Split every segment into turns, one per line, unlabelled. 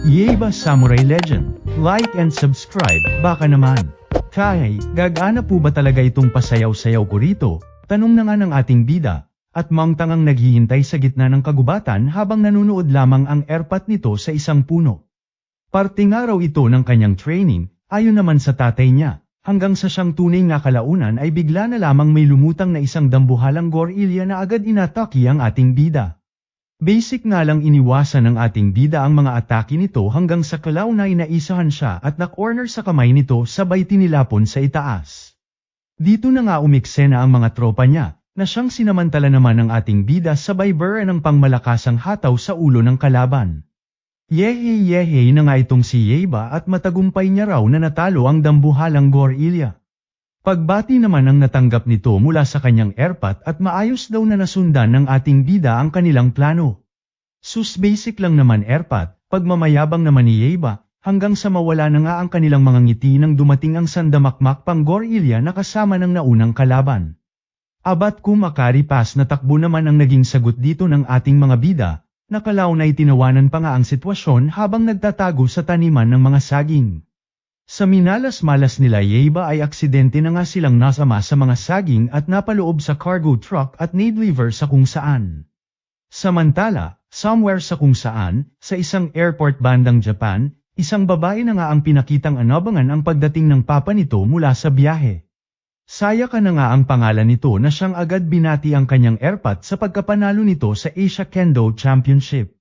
Yeba Samurai Legend, like and subscribe, baka naman. Kay, gagana po ba talaga itong pasayaw-sayaw ko rito? Tanong na nga ng ating bida, at mangtangang naghihintay sa gitna ng kagubatan habang nanunood lamang ang airpot nito sa isang puno. Parting araw ito ng kanyang training, ayon naman sa tatay niya, hanggang sa siyang tunay nga kalaunan ay bigla na lamang may lumutang na isang dambuhalang gorilya na agad inatake ang ating bida. Basic nga lang iniwasan ng ating bida ang mga atake nito hanggang sa kalaunay na isahan siya at na-corner sa kamay nito sabay tinilapon sa itaas. Dito na nga umiksena ang mga tropa niya, na siyang sinamantala naman ng ating bida sabay burra ng pangmalakasang hataw sa ulo ng kalaban. Yehe na nga itong si Yeba at matagumpay niya raw na natalo ang dambuhalang gorilya. Pagbati naman ang natanggap nito mula sa kanyang airpot at maayos daw na nasundan ng ating bida ang kanilang plano. Sus basic lang naman airpot, pagmamayabang naman ni Yeba, hanggang sa mawala na nga ang kanilang mga ngiti nang dumating ang sandamakmak pang gorilya na kasama ng naunang kalaban. Abat kumakaripas na takbo naman ang naging sagot dito ng ating mga bida, nakalaunay tinawanan pa nga ang sitwasyon habang nagtatago sa taniman ng mga saging. Sa minalas-malas nila Yeba ay aksidente na nga silang nasama sa mga saging at napaloob sa cargo truck at nideliver sa kung saan. Samantala, somewhere sa kung saan, sa isang airport bandang Japan, isang babae na nga ang pinakitang anabangan ang pagdating ng papa nito mula sa biyahe. Sayaka na nga ang pangalan nito na siyang agad binati ang kanyang airpot sa pagkapanalo nito sa Asia Kendo Championship.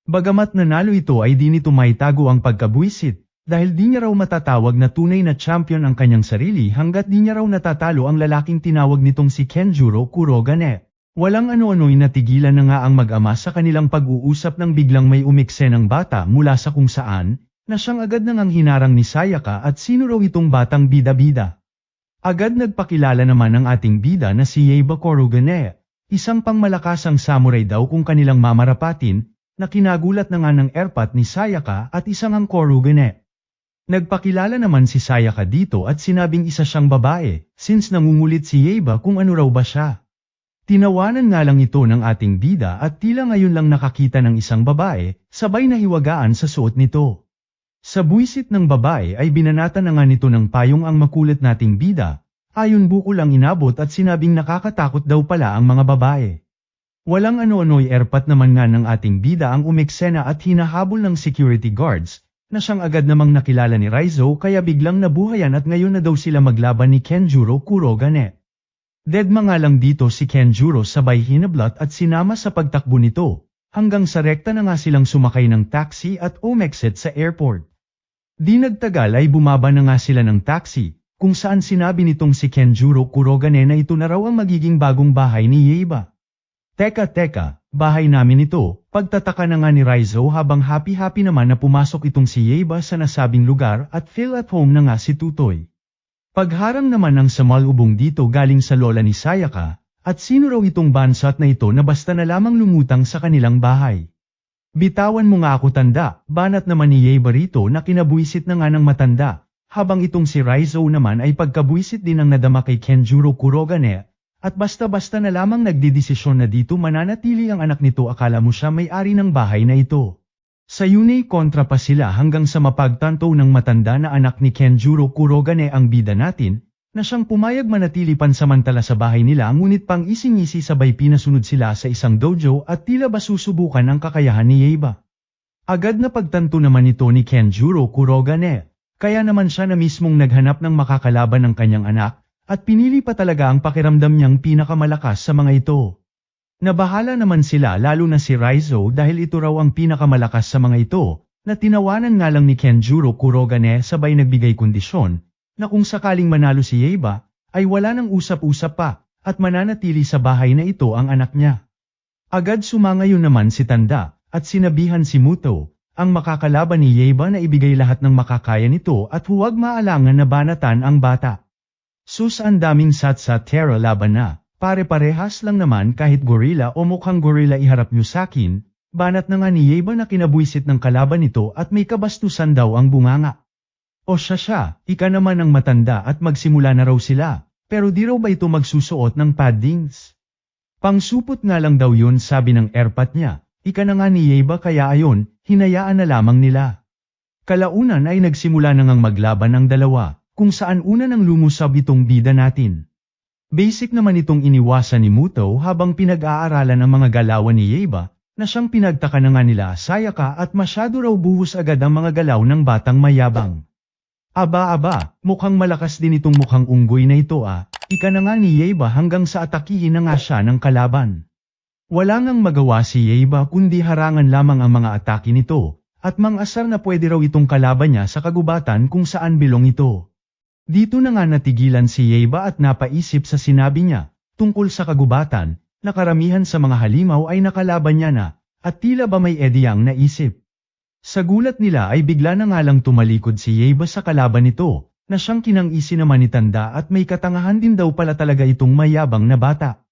Bagamat nanalo ito ay di nito maitago ang pagkabuisit, dahil di niya raw matatawag na tunay na champion ang kanyang sarili hanggat di niya raw natatalo ang lalaking tinawag nitong si Kenjuro Kurogane. Walang ano-ano'y natigilan na nga ang mag-ama sa kanilang pag-uusap nang biglang may umiksenang bata mula sa kung saan, na siyang agad nang hinarang ni Sayaka at sino raw itong batang bida-bida. Agad nagpakilala naman ang ating bida na si Yeba Kurogane, isang pangmalakasang samurai daw kung kanilang mamarapatin, na kinagulat na nga ng airpot ni Sayaka at isang ang Kurogane. Nagpakilala naman si Sayaka dito at sinabing isa siyang babae, since nangungulit si Yeba kung ano raw ba siya. Tinawanan nga lang ito ng ating bida at tila ngayon lang nakakita ng isang babae, sabay na hiwagaan sa suot nito. Sa buwisit ng babae ay binanata na nga nito ng payong ang makulit nating bida, ayon buko lang inabot at sinabing nakakatakot daw pala ang mga babae. Walang ano-ano'y airpot naman nga ng ating bida ang umiksena at hinahabol ng security guards, na siyang agad namang nakilala ni Raizo kaya biglang nabuhayan at ngayon na daw sila maglaban ni Kenjuro Kurogane. Deadma nga lang dito si Kenjuro sabay hinablot at sinama sa pagtakbo nito, hanggang sa rekta na nga silang sumakay ng taxi at umexit sa airport. Di nagtagal ay bumaba na nga sila ng taxi, kung saan sinabi nitong si Kenjuro Kurogane na ito na raw ang magiging bagong bahay ni Yeba. Teka, bahay namin ito, pagtataka na nga ni Raizo habang happy-happy naman na pumasok itong si Yeba sa nasabing lugar at feel at home na nga si Tutoy. Pagharang naman ng samalubong dito galing sa lola ni Sayaka, at sino raw itong bansat na ito na basta na lamang lumutang sa kanilang bahay. Bitawan mo nga ako tanda, banat naman ni Yeba rito na kinabuisit na nga ng matanda, habang itong si Raizo naman ay pagkabuisit din ang nadama kay Kenjuro Kurogane. At basta-basta na lamang nagdidesisyon na dito mananatili ang anak nito akala mo siya may-ari ng bahay na ito. Sa yunay kontra pa sila hanggang sa mapagtanto ng matanda na anak ni Kenjuro Kurogane ang bida natin, na siyang pumayag manatili pansamantala sa bahay nila ngunit pang ising-isi sabay pinasunod sila sa isang dojo at tila ba susubukan ang kakayahan ni Yeba. Agad na pagtanto naman ito ni Kenjuro Kurogane, kaya naman siya na mismong naghanap ng makakalaban ng kanyang anak, at pinili pa talaga ang pakiramdam niyang pinakamalakas sa mga ito. Nabahala naman sila lalo na si Raizo dahil ito raw ang pinakamalakas sa mga ito, na tinawanan nga lang ni Kenjuro Kurogane sabay nagbigay kondisyon, na kung sakaling manalo si Yeba, ay wala nang usap-usap pa, at mananatili sa bahay na ito ang anak niya. Agad sumangayon naman si Tanda, at sinabihan si Muto, ang makakalaban ni Yeba na ibigay lahat ng makakaya nito at huwag maalangan na banatan ang bata. Sus ang daming sat-sat tera laban na, pare-parehas lang naman kahit gorilla o mukhang gorilla iharap nyo sakin, banat na nga ni Yeba na kinabuisit ng kalaban nito at may kabastusan daw ang bunganga. O siya, ika naman ang matanda at magsimula na raw sila, pero di raw ba ito magsusuot ng paddings? Pangsupot nga lang daw yun sabi ng airpot niya, ika na nga ni Yeba kaya ayon, hinayaan na lamang nila. Kalaunan ay nagsimula na ngang maglaban ang dalawa, kung saan una nang lumusab itong bida natin. Basic naman itong iniwasan ni Muto habang pinag-aaralan ang mga galawan ni Yeiba, na siyang pinagtaka na nga nila Sayaka at masyado raw buhos agad ang mga galaw ng batang mayabang. Aba, mukhang malakas din itong mukhang unggoy na ito ika na nga ni Yeiba hanggang sa atakihin na nga siya ng kalaban. Wala ngang magawa si Yeiba kundi harangan lamang ang mga atake nito, at mang-asar na pwede raw itong kalaban niya sa kagubatan kung saan bilong ito. Dito na nga natigilan si Yeiba at napaisip sa sinabi niya, tungkol sa kagubatan, na karamihan sa mga halimaw ay nakalaban niya na, at tila ba may ediyang naisip. Sa gulat nila ay bigla na nga lang tumalikod si Yeiba sa kalaban nito, na siyang kinang-isi naman ni Tanda at may katangahan din daw pala talaga itong mayabang na bata.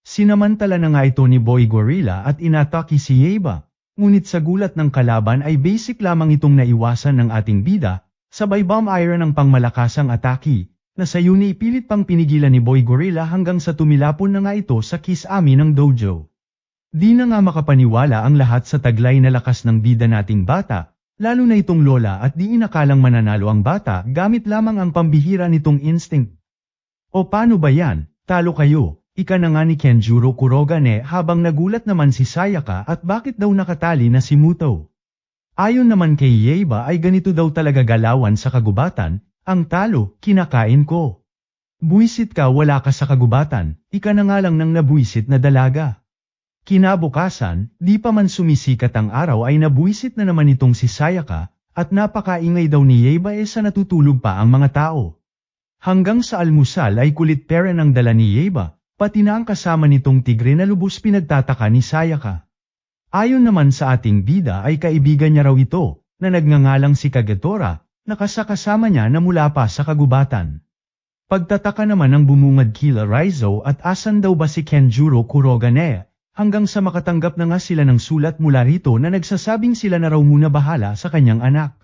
Sinamantala na nga ito ni Boy Gorilla at inatake si Yeiba, ngunit sa gulat ng kalaban ay basic lamang itong naiwasan ng ating bida, sabay bomb iron ang pangmalakasang atake, na sa yun ipilit pang pinigilan ni Boy Gorilla hanggang sa tumilapon na nga ito sa Kisame ng dojo. Di na nga makapaniwala ang lahat sa taglay na lakas ng bida nating bata, lalo na itong lola at di inakalang mananalo ang bata gamit lamang ang pambihira nitong instinct. O paano ba yan, talo kayo, ika na nga ni Kenjuro Kurogane habang nagulat naman si Sayaka at bakit daw nakatali na si Muto. Ayon naman kay Yeiba ay ganito daw talaga galawan sa kagubatan, ang talo, kinakain ko. Buwisit ka wala ka sa kagubatan, ika na nga lang ng nabuwisit na dalaga. Kinabukasan, di pa man sumisikat ang araw ay nabuwisit na naman itong si Sayaka, at napakaingay daw ni Yeiba sa natutulog pa ang mga tao. Hanggang sa almusal ay kulit pera ng dala ni Yeiba, pati na ang kasama nitong tigre na lubos pinagtataka ni Sayaka. Ayon naman sa ating bida ay kaibigan niya raw ito, na nagngangalang si Kagetora, na kasakasama niya na mula pa sa kagubatan. Pagtataka naman ng bumungad kila Raizo at asan daw ba si Kenjuro Kurogane, hanggang sa makatanggap na nga sila ng sulat mula rito na nagsasabing sila na raw muna bahala sa kanyang anak.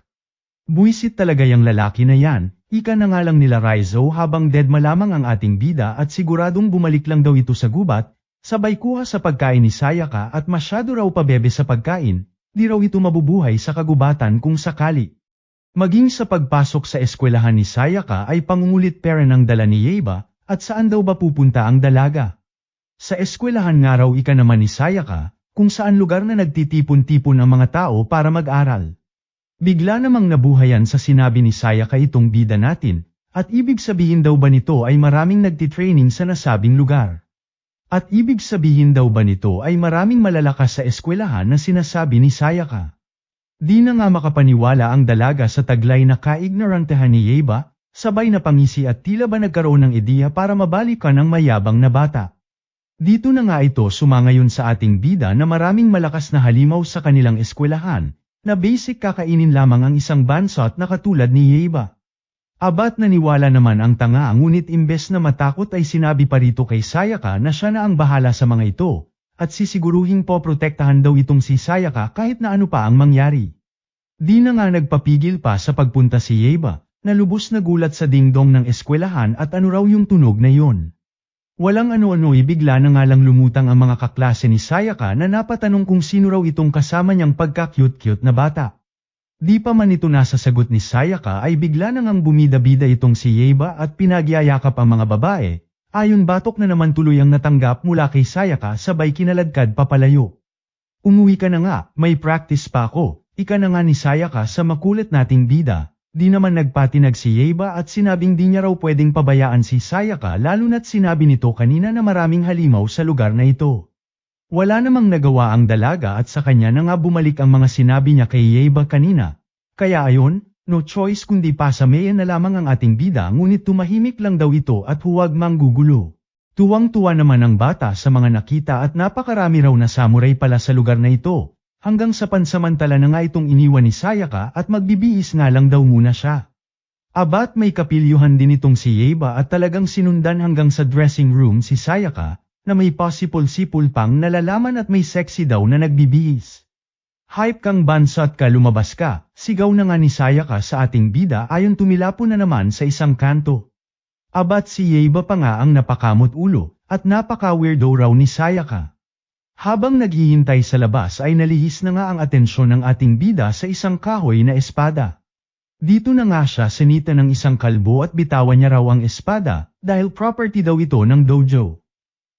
Buwisit talaga yung lalaki na yan, ika na nga lang nila Raizo habang dead malamang ang ating bida at siguradong bumalik lang daw ito sa gubat, sabay kuha sa pagkain ni Sayaka at masyado raw pabebe sa pagkain, di raw ito mabubuhay sa kagubatan kung sakali. Maging sa pagpasok sa eskwelahan ni Sayaka ay pangungulit pera ng dala ni Yeiba, at saan daw ba pupunta ang dalaga? Sa eskwelahan nga raw ika naman ni Sayaka, kung saan lugar na nagtitipon-tipon ang mga tao para mag-aral. Bigla namang nabuhayan sa sinabi ni Sayaka itong bida natin, at ibig sabihin daw ba nito ay maraming nagtitraining sa nasabing lugar. At ibig sabihin daw ba nito ay maraming malalakas sa eskwelahan na sinasabi ni Sayaka. Di na nga makapaniwala ang dalaga sa taglay na kaignorantehan ni Yeiba, sabay na pangisi at tila ba nagkaroon ng ideya para mabalikan ang mayabang na bata. Dito na nga ito sumangayon sa ating bida na maraming malakas na halimaw sa kanilang eskwelahan, na basic kakainin lamang ang isang bansot na katulad ni Yeiba. Abat naniwala naman ang tanga ngunit imbes na matakot ay sinabi pa rito kay Sayaka na siya na ang bahala sa mga ito, at sisiguruhin poprotektahan daw itong si Sayaka kahit na ano pa ang mangyari. Di na nga nagpapigil pa sa pagpunta si Yeiba, na lubos na gulat sa dingdong ng eskwelahan at ano raw yung tunog na yon. Walang ano-ano bigla na nga lang lumutang ang mga kaklase ni Sayaka na napatanong kung sino raw itong kasama niyang pagka-cute-cute na bata. Di pa man ito nasasagot ni Sayaka ay bigla na ngang bumida-bida itong si Yeiba at pinagyayakap ang mga babae, ayon batok na naman tuloy ang natanggap mula kay Sayaka sabay kinaladkad papalayo. Umuwi ka na nga, may practice pa ako, ika na nga ni Sayaka sa makulit nating bida, di naman nagpatinag si Yeiba at sinabing di niya raw pwedeng pabayaan si Sayaka lalo na't sinabi nito kanina na maraming halimaw sa lugar na ito. Wala namang nagawa ang dalaga at sa kanya na nga bumalik ang mga sinabi niya kay Yeiba kanina. Kaya ayon, no choice kundi pasameyan na lamang ang ating bida ngunit tumahimik lang daw ito at huwag manggugulo. Tuwang-tuwa naman ang bata sa mga nakita at napakarami raw na samurai pala sa lugar na ito, hanggang sa pansamantala na nga itong iniwan ni Sayaka at magbibiis nga lang daw muna siya. Abat may kapilyuhan din itong si Yeiba at talagang sinundan hanggang sa dressing room si Sayaka, na may possible-sipol pang nalalaman at may sexy daw na nagbibihis. Hype kang bansot ka lumabas ka, sigaw na nga ni Sayaka sa ating bida ayon tumilapon na naman sa isang kanto. Abat si Yeiba pa nga ang napakamot ulo, at napaka-weirdo raw ni Sayaka. Habang naghihintay sa labas ay nalihis na nga ang atensyon ng ating bida sa isang kahoy na espada. Dito na nga siya sinita ng isang kalbo at bitawan niya raw ang espada dahil property daw ito ng dojo.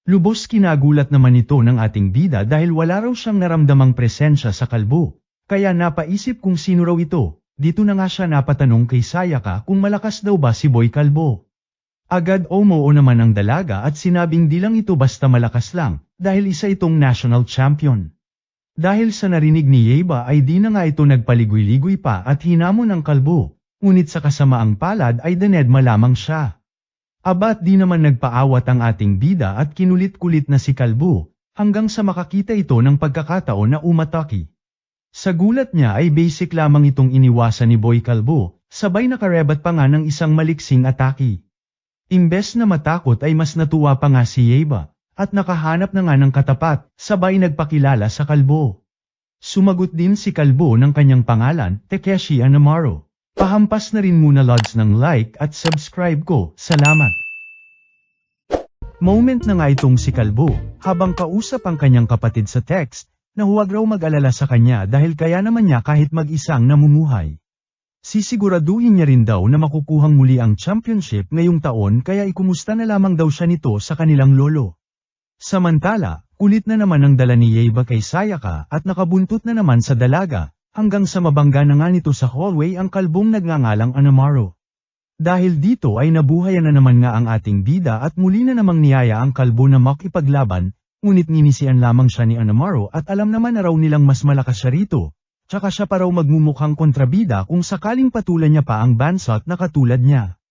Lubos kinagulat naman ito ng ating bida dahil wala raw siyang naramdamang presensya sa kalbo. Kaya napaisip kung sino raw ito. Dito na nga siya napatanong kay Sayaka kung malakas daw ba si Boy Kalbo. Agad oo naman ang dalaga at sinabing di lang ito basta malakas lang, dahil isa itong national champion. Dahil sa narinig ni Yeba ay di na nga ito nagpaligoy-ligoy pa at hinamon ang kalbo, ngunit sa kasamaang palad ay dinedma lamang siya. Abat di naman nagpaawat ang ating bida at kinulit-kulit na si kalbo, hanggang sa makakita ito ng pagkakataon na umatake. Sa gulat niya ay basic lamang itong iniwasan ni Boy Kalbo, sabay nakarebat pa nga ng isang maliksing atake. Imbes na matakot ay mas natuwa pa nga si Yeba, at nakahanap na nga ng katapat, sabay nagpakilala sa kalbo. Sumagot din si kalbo ng kanyang pangalan, Takeshi Anamaro. Pahampas na rin muna lods ng like at subscribe ko, salamat. Moment na nga itong si kalbo, habang kausap ang kanyang kapatid sa text, na huwag raw mag-alala sa kanya dahil kaya naman niya kahit mag-isang namumuhay. Sisiguraduhin niya rin daw na makukuhang muli ang championship ngayong taon kaya ikumusta na lamang daw siya nito sa kanilang lolo. Samantala, kulit na naman ang dala ni Yeba kay Sayaka at nakabuntot na naman sa dalaga, hanggang sa mabangga na nga nito sa hallway ang kalbong nagngangalang Anamaro. Dahil dito ay nabuhayan na naman nga ang ating bida at muli na namang niyaya ang kalbo na makipaglaban, ngunit ninisian lamang siya ni Anamaro at alam naman na raw nilang mas malakas siya rito. Tsaka siya pa raw magmumukhang kontrabida kung sakaling patulan niya pa ang bansot na katulad niya.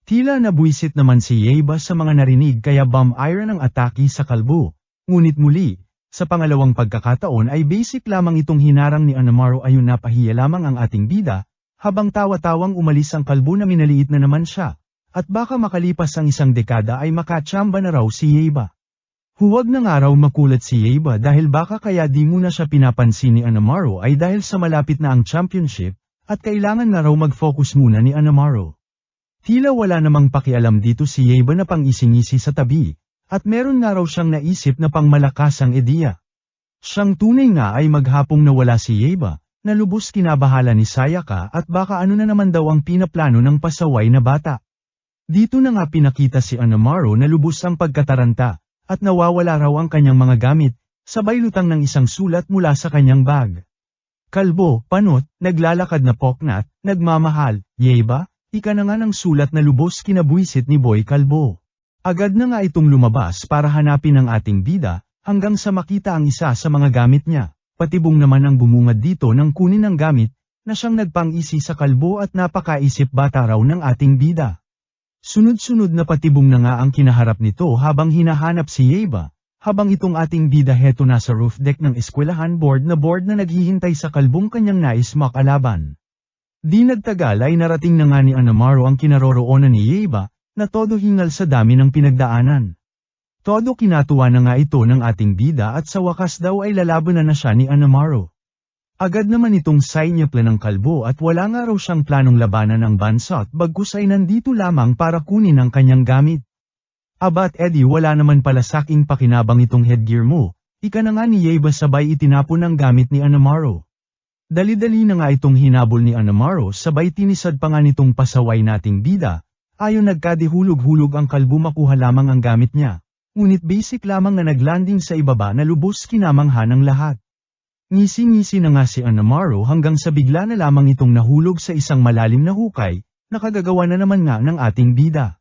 Tila nabuisit naman si Yeba sa mga narinig kaya bomb iron ang atake sa kalbo. Ngunit muli, sa pangalawang pagkakataon ay basic lamang itong hinarang ni Anamaro ayun napahiya lamang ang ating bida, habang tawa-tawang umalis ang kalbo na minaliit na naman siya, at baka makalipas ang isang dekada ay makatsamba na raw si Yeba. Huwag na nga raw makulat si Yeba dahil baka kaya di muna siya pinapansin ni Anamaro ay dahil sa malapit na ang championship, at kailangan na raw mag-focus muna ni Anamaro. Tila wala namang pakialam dito si Yeba na pang-isingisi sa tabi, at meron nga raw siyang naisip na pangmalakasang ideya. Siyang tunay nga ay maghapong nawala si Yeba, na lubos kinabahala ni Sayaka at baka ano na naman daw ang pinaplano ng pasaway na bata. Dito na nga pinakita si Anamaro na lubos ang pagkataranta, at nawawala raw ang kanyang mga gamit, sabay lutang ng isang sulat mula sa kanyang bag. Kalbo, panot, naglalakad na poknat, nagmamahal, Yeba, ika na nga ng sulat na lubos kinabuisit ni Boy Kalbo. Agad na nga itong lumabas para hanapin ang ating bida, hanggang sa makita ang isa sa mga gamit niya, patibong naman ang bumungad dito ng kunin ang gamit, na siyang nagpang-isi sa kalbo at napakaisip bata raw ng ating bida. Sunod-sunod na patibong na nga ang kinaharap nito habang hinahanap si Yeba, habang itong ating bida heto nasa roof deck ng eskwelahan board na naghihintay sa kalbong kanyang nais makalaban. Di nagtagal ay narating na nga ni Anamaro ang kinaroroonan ni Yeba, na todo hingal sa dami ng pinagdaanan. Todo kinatuwa na nga ito ng ating bida at sa wakas daw ay lalabanan na siya ni Anamaro. Agad naman itong sinyapla ng kalbo at wala nga raw siyang planong labanan ang bansot bagkus ay nandito lamang para kunin ang kanyang gamit. Abat Eddie wala naman pala saking pakinabang itong headgear mo, ika na nga ni Yeba sabay itinapon ang gamit ni Anamaro. Dali-dali na nga itong hinabol ni Anamaro sabay tinisad pa nga nitong pasaway nating bida, ayon nagkadihulog-hulog ang kalbo makuha lamang ang gamit niya, ngunit basic lamang na naglanding sa ibaba na lubos kinamangha ng lahat. Ngisi-ngisi na nga si Anamaro hanggang sa bigla na lamang itong nahulog sa isang malalim na hukay, nakagagawa na naman nga ng ating bida.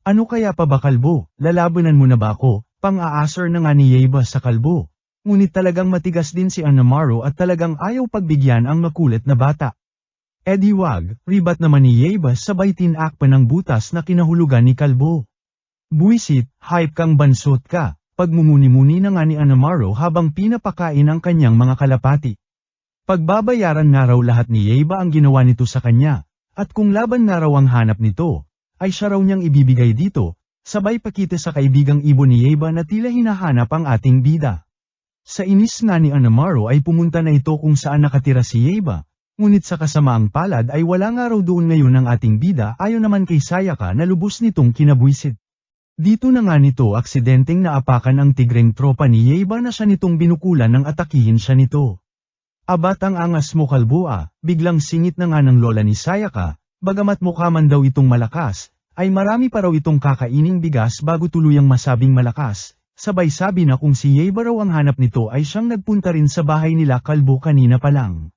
Ano kaya pa ba kalbo, lalabanan mo na ba ako, pang-aasar na nga ni Yeba sa kalbo. Ngunit talagang matigas din si Anamaro at talagang ayaw pagbigyan ang makulit na bata. Eddie wag, ribat naman ni Yeba sabay tinak pa ng butas na kinahulugan ni kalbo. Buisit, hype kang bansot ka. Pagmumuni-muni na nga ni Anamaro habang pinapakain ang kanyang mga kalapati. Pagbabayaran nga raw lahat ni Yeba ang ginawa nito sa kanya, at kung laban nga raw ang hanap nito, ay siya raw niyang ibibigay dito, sabay pakita sa kaibigang ibon ni Yeba na tila hinahanap ang ating bida. Sa inis nga ni Anamaro ay pumunta na ito kung saan nakatira si Yeba, ngunit sa kasamaang palad ay wala nga raw doon ngayon ang ating bida ayon naman kay Sayaka na lubos nitong kinabuisit. Dito na nga nito aksidenteng naapakan ang tigreng tropa ni Yeiba na siya nitong binukulan ng atakihin siya nito. Abat ang angas mo kalbo biglang singit na nga ng lola ni Sayaka, bagamat mukha man daw itong malakas, ay marami pa raw itong kakaining bigas bago tuluyang masabing malakas, sabay sabi na kung si Yeiba raw ang hanap nito ay siyang nagpunta rin sa bahay nila kalbo kanina pa lang.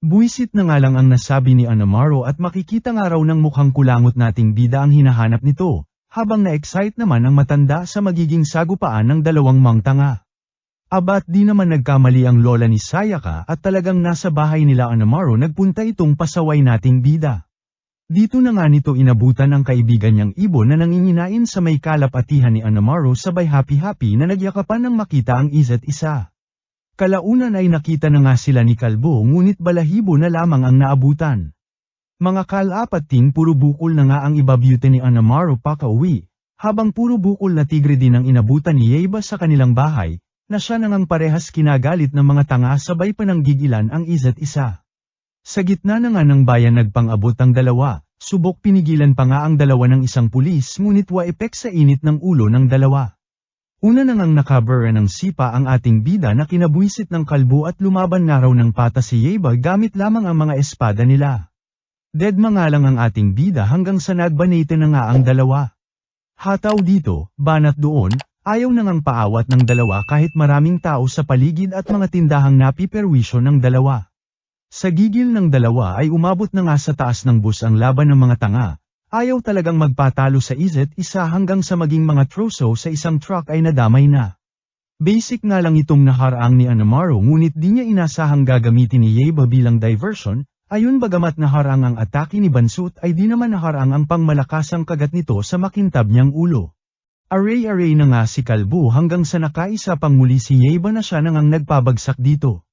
Buwisit na nga lang ang nasabi ni Anamaro at makikita nga raw ng mukhang kulangot nating bida ang hinahanap nito. Habang na-excite naman ang matanda sa magiging sagupaan ng dalawang mangtanga. Abat di naman nagkamali ang lola ni Sayaka at talagang nasa bahay nila Anamaro nagpunta itong pasaway nating bida. Dito na nga nito inabutan ang kaibigan niyang ibon na nanginginain sa may kalapatihan ni Anamaro sabay happy-happy na nagyakapan nang makita ang isa't isa. Kalaunan ay nakita na nga sila ni Kalbo ngunit balahibo na lamang ang naabutan. Mga kalapating puro bukol na nga ang ibabyute ni Anamaro pakauwi, habang puro bukol na tigre din ang inabutan ni Yeiba sa kanilang bahay, na siya nang parehas kinagalit ng mga tanga sabay pa nang gigilan ang isa't isa. Sa gitna na nga ng bayan nagpang-abot ang dalawa, subok pinigilan pa nga ang dalawa ng isang pulis ngunit wa-epek sa init ng ulo ng dalawa. Una na ngang nakabura ng sipa ang ating bida na kinabuisit ng kalbo at lumaban nga raw ng pata si Yeiba gamit lamang ang mga espada nila. Deadma nga lang ang ating bida hanggang sa nagbanate na nga ang dalawa. Hataw dito, banat doon, ayaw na ngang paawat ng dalawa kahit maraming tao sa paligid at mga tindahang napiperwisyo ng dalawa. Sa gigil ng dalawa ay umabot na nga sa taas ng bus ang laban ng mga tanga. Ayaw talagang magpatalo sa isa't isa hanggang sa maging mga troso sa isang truck ay nadamay na. Basic nga lang itong naharaang ni Anamaro ngunit di niya inasahang gagamitin ni Yeiba bilang diversion. Ayun bagamat naharang ang atake ni Bansut ay di naman naharang ang pangmalakasang kagat nito sa makintab niyang ulo. Aray-aray na nga si Kalbo hanggang sa nakaisa pang muli si Yeiba na siya nang nagpabagsak dito.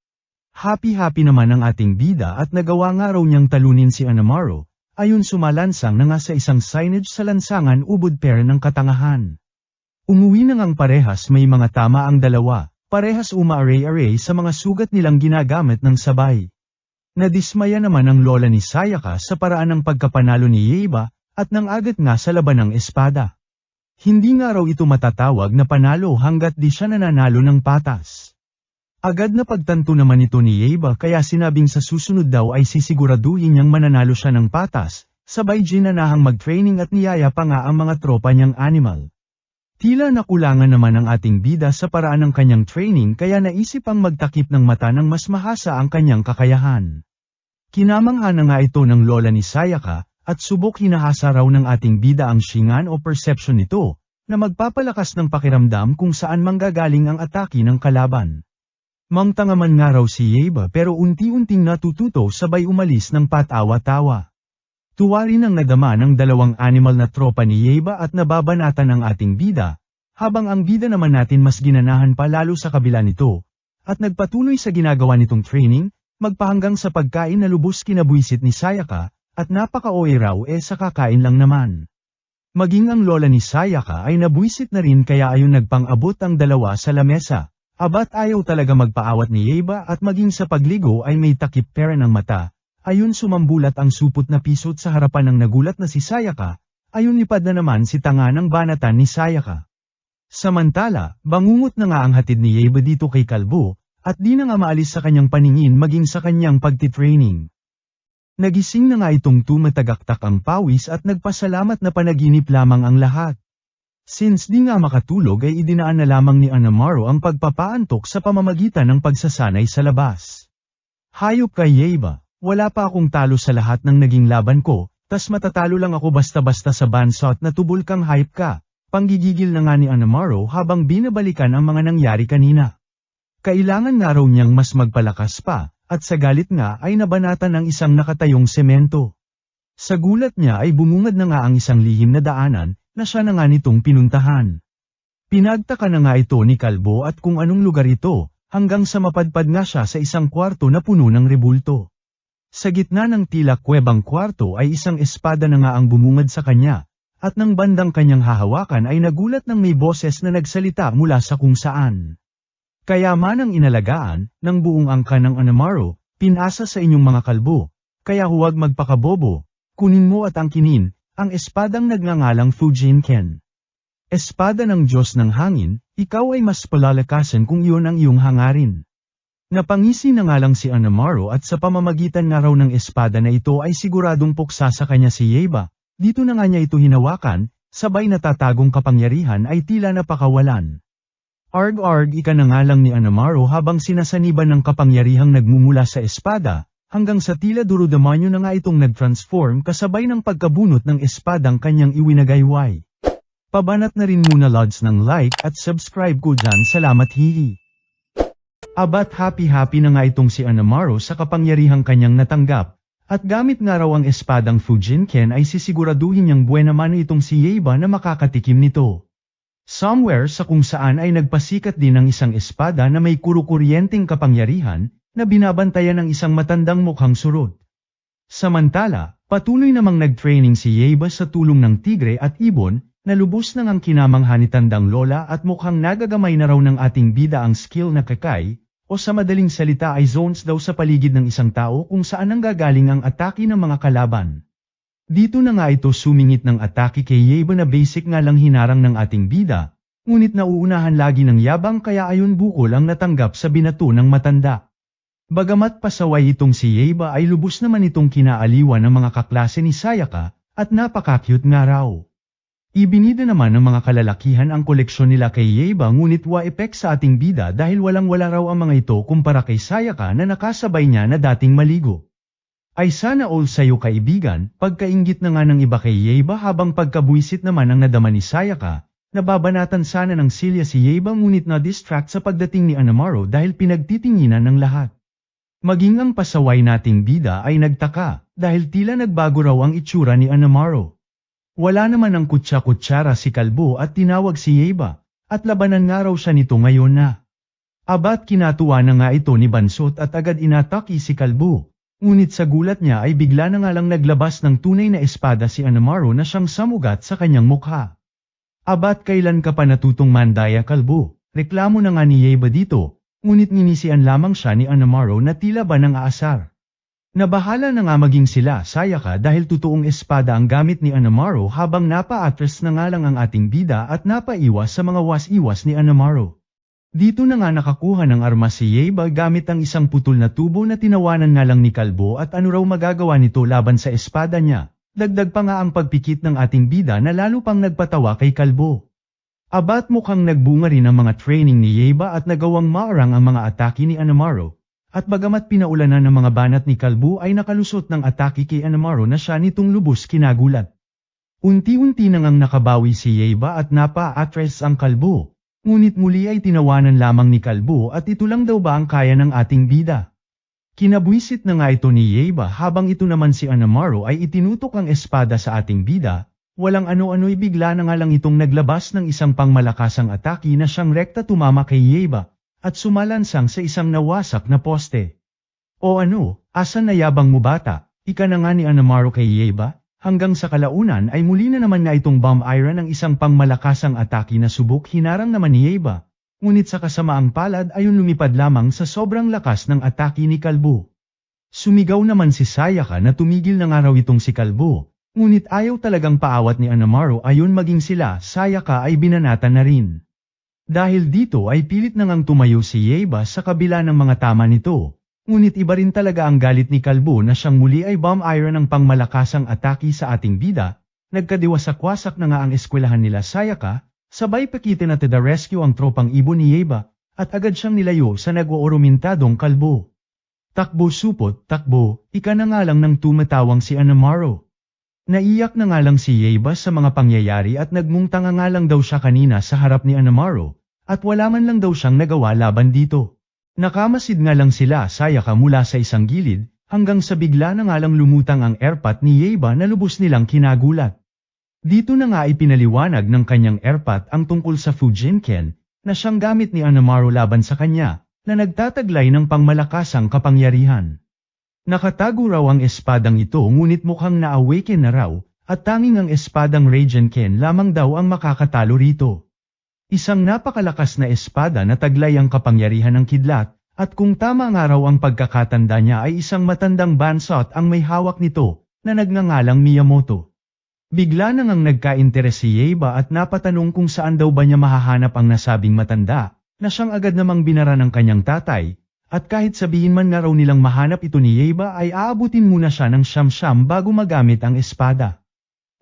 Happy-happy naman ang ating bida at nagawa nga raw niyang talunin si Anamaro, ayun sumalansang na nga sa isang signage sa lansangan ubod pera ng katangahan. Umuwi na ngang parehas may mga tama ang dalawa, parehas umaaray-aray sa mga sugat nilang ginagamit ng sabay. Nadismaya naman ang lola ni Sayaka sa paraan ng pagkapanalo ni Yeiba, at nang agad nga sa laban ng espada. Hindi nga raw ito matatawag na panalo hanggat di siya nananalo ng patas. Agad na pagtanto naman ito ni Yeiba kaya sinabing sa susunod daw ay sisiguraduhin niyang mananalo siya ng patas, sabay ginanahang mag-training at niyaya pa nga ang mga tropa niyang animal. Tila nakulangan naman ang ating bida sa paraan ng kanyang training kaya naisip ang magtakip ng mata ng mas mahasa ang kanyang kakayahan. Kinamangha na nga ito ng lola ni Sayaka, at subok hinahasa raw ng ating bida ang shingan o perception nito, na magpapalakas ng pakiramdam kung saan manggagaling ang atake ng kalaban. Mangtangaman nga raw si Yeiba pero unti-unting natututo sabay umalis ng patawa-tawa. Tuwa rin ang nadama ng dalawang animal na tropa ni Yeiba at nababanatan ang ating bida, habang ang bida naman natin mas ginanahan pa lalo sa kabila nito, at nagpatuloy sa ginagawa nitong training, magpahanggang sa pagkain na lubos kinabuisit ni Sayaka, at napaka-oe raw sa kakain lang naman. Maging ang lola ni Sayaka ay nabuisit na rin kaya ayon nagpang-abot ang dalawa sa lamesa, abat ayaw talaga magpaawat ni Yeiba at maging sa pagligo ay may takip pera ng mata, ayon sumambulat ang supot na pisot sa harapan ng nagulat na si Sayaka, ayon lipad na naman si tanga ng banatan ni Sayaka. Samantala, bangungot na nga ang hatid ni Yeiba dito kay Kalbo, at di na nga maalis sa kanyang paningin maging sa kanyang pagtitraining. Nagising na nga itong tumatagaktak ang pawis at nagpasalamat na panaginip lamang ang lahat. Since di nga makatulog ay idinaan na lamang ni Anamaro ang pagpapaantok sa pamamagitan ng pagsasanay sa labas. Hayop kay Yeiba, wala pa akong talo sa lahat ng naging laban ko, tas matatalo lang ako basta-basta sa bansot na tubol kang hype ka, panggigigil na nga ni Anamaro habang binabalikan ang mga nangyari kanina. Kailangan nga raw niyang mas magpalakas pa, at sa galit nga ay nabanatan ng isang nakatayong semento. Sa gulat niya ay bumungad na nga ang isang lihim na daanan, na siya na nga nitong pinuntahan. Pinagtaka na nga ito ni Kalbo at kung anong lugar ito, hanggang sa mapadpad nga siya sa isang kwarto na puno ng rebulto. Sa gitna ng tila kwebang kwarto ay isang espada na nga ang bumungad sa kanya, at nang bandang kanyang hahawakan ay nagulat ng may boses na nagsalita mula sa kung saan. Kaya man ang inalagaan, ng buong angka ng Anamaro, pinasa sa inyong mga kalbo, kaya huwag magpakabobo, kunin mo at angkinin, ang espadang nagngangalang Fujinken. Espada ng Diyos ng Hangin, ikaw ay mas palalakasan kung iyon ang iyong hangarin. Napangisi na nga lang si Anamaru at sa pamamagitan nga raw ng espada na ito ay siguradong puksa sa kanya si Yeba. Dito na nga niya ito hinawakan, sabay natatagong kapangyarihan ay tila napakawalan. Arg-arg ika na nga lang ni Anamaru habang sinasaniban ng kapangyarihang nagmumula sa espada, hanggang sa tila durudamanyo na nga itong nag-transform kasabay ng pagkabunot ng espadang kanyang iwinagayway. Pabanat na rin muna lods ng like at subscribe ko dyan, salamat hihi. Abat happy na nga itong si Anamaru sa kapangyarihang kanyang natanggap, at gamit nga raw ang espadang Fujinken ay sisiguraduhin niyang buena mano itong si Yeba na makakatikim nito. Somewhere sa kung saan ay nagpasikat din ang isang espada na may kurukuryenteng kapangyarihan, na binabantayan ng isang matandang mukhang surot. Samantala, patuloy namang nag-training si Yeba sa tulong ng tigre at ibon, na lubos nang ang kinamangha ni tandang lola at mukhang nagagamay na raw ng ating bida ang skill na kakay, o sa madaling salita ay zones daw sa paligid ng isang tao kung saan nanggagaling ang atake ng mga kalaban. Dito na nga ito sumingit ng atake kay Yeba na basic nga lang hinarang ng ating bida, ngunit nauunahan lagi ng yabang kaya ayon bukol ang natanggap sa binato ng matanda. Bagamat pasaway itong si Yeba ay lubos naman itong kinaaliwan ng mga kaklase ni Sayaka, at napaka-cute nga raw. Ibinida naman ng mga kalalakihan ang koleksyon nila kay Yeba ngunit wa-epek sa ating bida dahil walang-wala raw ang mga ito kumpara kay Sayaka na nakasabay niya na dating maligo. Ay sana all sa'yo kaibigan, pagkainggit na nga ng iba kay Yeba habang pagkabuisit naman ang nadama ni Sayaka, nababanatan sana ng silya si Yeba ngunit na-distract sa pagdating ni Anamaru dahil pinagtitinginan ng lahat. Maging ang pasaway nating bida ay nagtaka, dahil tila nagbago raw ang itsura ni Anamaru. Wala naman ang kutsa-kutsara si Kalbo at tinawag si Yeba, at labanan nga raw siya nito ngayon na. Abat kinatuwa na nga ito ni Bansot at agad inatake si Kalbo, ngunit sa gulat niya ay bigla na nga lang naglabas ng tunay na espada si Anamaru na siyang samugat sa kanyang mukha. Abat kailan ka pa natutong mandaya Kalbo, reklamo na nga ni Yeba dito, ngunit ninisian lamang siya ni Anamaru na tila ba nang aasar. Nabahala na nga maging sila Sayaka dahil totoong espada ang gamit ni Anamaru habang napa-atras na nga lang ang ating bida at napaiwas sa mga was-iwas ni Anamaru. Dito na nga nakakuha ng armas si Yeba gamit ang isang putol na tubo na tinawanan nga lang ni Kalbo at ano raw magagawa nito laban sa espada niya. Dagdag pa nga ang pagpikit ng ating bida na lalo pang nagpatawa kay Kalbo. Abat mukhang nagbunga rin ang mga training ni Yeba at nagawang maarang ang mga atake ni Anamaru. At bagamat pinaulanan ng mga banat ni Kalbo ay nakalusot ng atake kay Anamaru na siya nitong lubos kinagulat. Unti-unti nang ang nakabawi si Yeba at napa-atras ang Kalbo, ngunit muli ay tinawanan lamang ni Kalbo at ito lang daw ba ang kaya ng ating bida. Kinabuisit na nga ito ni Yeba habang ito naman si Anamaru ay itinutok ang espada sa ating bida, walang ano-ano'y bigla na nga lang itong naglabas ng isang pangmalakasang atake na siyang rekta tumama kay Yeba. At sumalansang sa isang nawasak na poste. O ano, asan na yabang mo bata, ika na nga ni Anamaru kay Yeba, hanggang sa kalaunan ay muli na naman nga itong bomb iron ng isang pangmalakasang atake na subok hinarang naman ni Yeba, ngunit sa kasamaang palad ayon lumipad lamang sa sobrang lakas ng atake ni Kalbo. Sumigaw naman si Sayaka na tumigil na nga raw itong si Kalbo, ngunit ayaw talagang paawat ni Anamaru ayon maging sila Sayaka ay binanatan na rin. Dahil dito ay pilit na ngang tumayo si Yeba sa kabila ng mga tama nito, ngunit iba rin talaga ang galit ni Kalbo na siyang muli ay bomb iron ng pangmalakasang atake sa ating bida, nagkadiwasak-wasak na nga ang eskwelahan nila Sayaka, sabay pakitin at the rescue ang tropang ibon ni Yeba, at agad siyang nilayo sa nag-ooromintadong Kalbo. Takbo supot, takbo, ika na nga lang nang tumatawang si Anamaru. Naiyak na nga lang si Yeba sa mga pangyayari at nagmungtanga nga lang daw siya kanina sa harap ni Anamaru, at wala man lang daw siyang nagawa laban dito. Nakamasid nga lang sila Sayaka mula sa isang gilid, hanggang sa bigla na nga lang lumutang ang airpot ni Yeba na lubos nilang kinagulat. Dito na nga ipinaliwanag ng kanyang airpot ang tungkol sa Fujinken, na siyang gamit ni Anamaru laban sa kanya, na nagtataglay ng pangmalakasang kapangyarihan. Nakatago raw ang espadang ito ngunit mukhang na-awaken na raw, at tanging ang espadang Ragenken lamang daw ang makakatalo rito. Isang napakalakas na espada na taglay ang kapangyarihan ng kidlat, at kung tama nga raw ang pagkakatanda niya ay isang matandang bansot ang may hawak nito, na nagngangalang Miyamoto. Bigla na ngang nagka-interes si Yeiba at napatanong kung saan daw ba niya mahahanap ang nasabing matanda, na siyang agad namang binara ng kanyang tatay, at kahit sabihin man nga raw nilang mahanap ito ni Yeiba ay aabutin muna siya ng siyam-siyam bago magamit ang espada.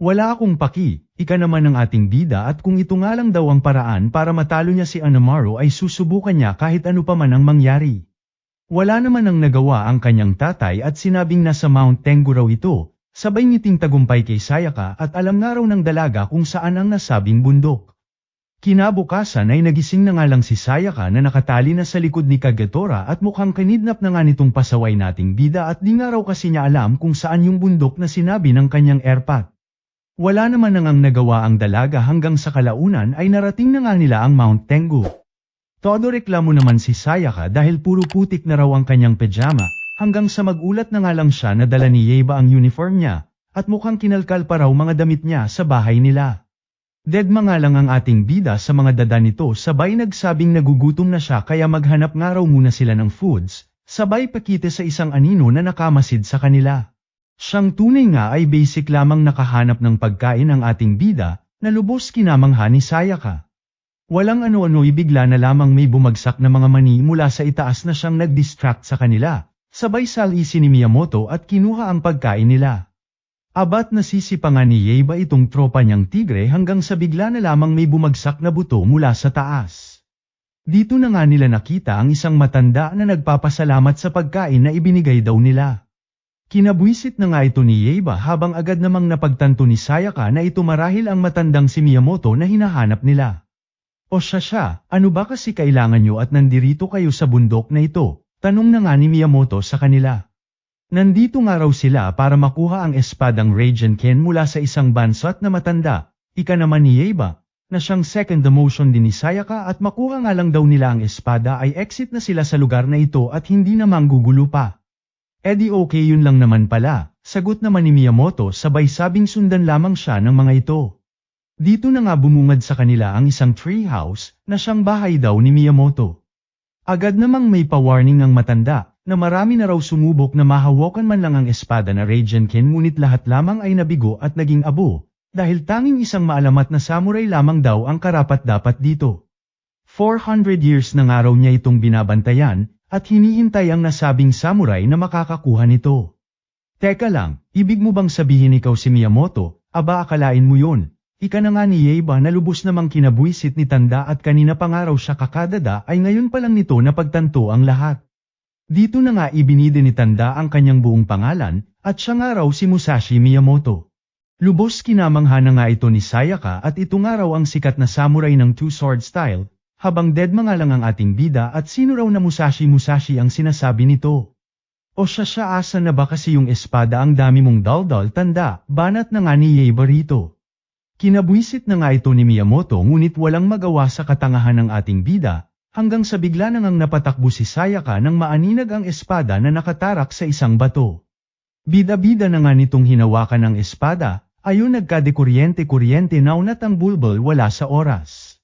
Wala akong paki, ika naman ng ating bida at kung ito nga lang daw ang paraan para matalo niya si Anamaru ay susubukan niya kahit ano pa man ang mangyari. Wala naman ang nagawa ang kanyang tatay at sinabing nasa Mount Tengu raw ito, sabay ngiting tagumpay kay Sayaka at alam nga raw ng dalaga kung saan ang nasabing bundok. Kinabukasan ay nagising na nga lang si Sayaka na nakatali na sa likod ni Kagetora at mukhang kinidnap na nga nitong pasaway nating bida at di nga raw kasi niya alam kung saan yung bundok na sinabi ng kanyang airpat. Wala naman nang nagawa ang dalaga hanggang sa kalaunan ay narating na nga nila ang Mount Tengu. Todo reklamo naman si Sayaka dahil puro putik na raw ang kanyang pajama, hanggang sa magulat na nga lang siya na dala ni Yeiba ang uniform niya, at mukhang kinalkal pa raw mga damit niya sa bahay nila. Deadma nga lang ang ating bida sa mga dada nito sabay nagsabing nagugutom na siya kaya maghanap nga raw muna sila ng foods, sabay pakite sa isang anino na nakamasid sa kanila. Siyang tunay nga ay basic lamang nakahanap ng pagkain ang ating bida, na lubos kinamangha ni Sayaka. Walang ano-ano ibigla na lamang may bumagsak na mga mani mula sa itaas na siyang nag-distract sa kanila, sabay salisi ni Miyamoto at kinuha ang pagkain nila. Abat nasisipa nga ni Yeiba itong tropa niyang tigre hanggang sa bigla na lamang may bumagsak na buto mula sa taas. Dito na nga nila nakita ang isang matanda na nagpapasalamat sa pagkain na ibinigay daw nila. Kinabwisit na nga ito ni Yeiba habang agad namang napagtanto ni Sayaka na ito marahil ang matandang si Miyamoto na hinahanap nila. O siya, ano ba kasi kailangan nyo at nandirito kayo sa bundok na ito? Tanong na nga ni Miyamoto sa kanila. Nandito nga raw sila para makuha ang espadang Raijin-ken mula sa isang bansot na matanda, ika naman ni Yeiba, na siyang second demotion din ni Sayaka at makuha nga lang daw nila ang espada ay exit na sila sa lugar na ito at hindi na manggugulo pa. Edi okay yun lang naman pala, sagot naman ni Miyamoto sabay sabing sundan lamang siya ng mga ito. Dito na nga bumungad sa kanila ang isang treehouse na siyang bahay daw ni Miyamoto. Agad namang may pa-warning ng matanda na marami na raw sumubok na mahawakan man lang ang espada na Raijin-ken ngunit lahat lamang ay nabigo at naging abo dahil tanging isang maalamat na samurai lamang daw ang karapat-dapat dito. 400 years na nga raw niya itong binabantayan at hinihintay ang nasabing samurai na makakakuha nito. Teka lang, ibig mo bang sabihin ikaw si Miyamoto? Aba akalain mo yun. Ika na nga ni Yeiba na lubos namang kinabwisit ni Tanda at kanina pa nga raw siya kakadada ay ngayon pa lang nito napagtanto ang lahat. Dito na nga ibinide ni Tanda ang kanyang buong pangalan at siya nga raw si Musashi Miyamoto. Lubos kinamangha na nga ito ni Sayaka at ito nga raw ang sikat na samurai ng two-sword style, habang deadma nga lang ang ating bida at sino raw na Musashi ang sinasabi nito. O siya asa na ba kasi yung espada ang dami mong daldal Tanda, banat na nga ni Yeiba rito. Kinabwisit na nga ito ni Miyamoto ngunit walang magawa sa katangahan ng ating bida, hanggang sa bigla na ngang napatakbo si Sayaka nang maaninag ang espada na nakatarak sa isang bato. Bida-bida na nga nitong hinawakan ang espada, ayon nagkadekuryente-kuryente naunat ang bulbul wala sa oras.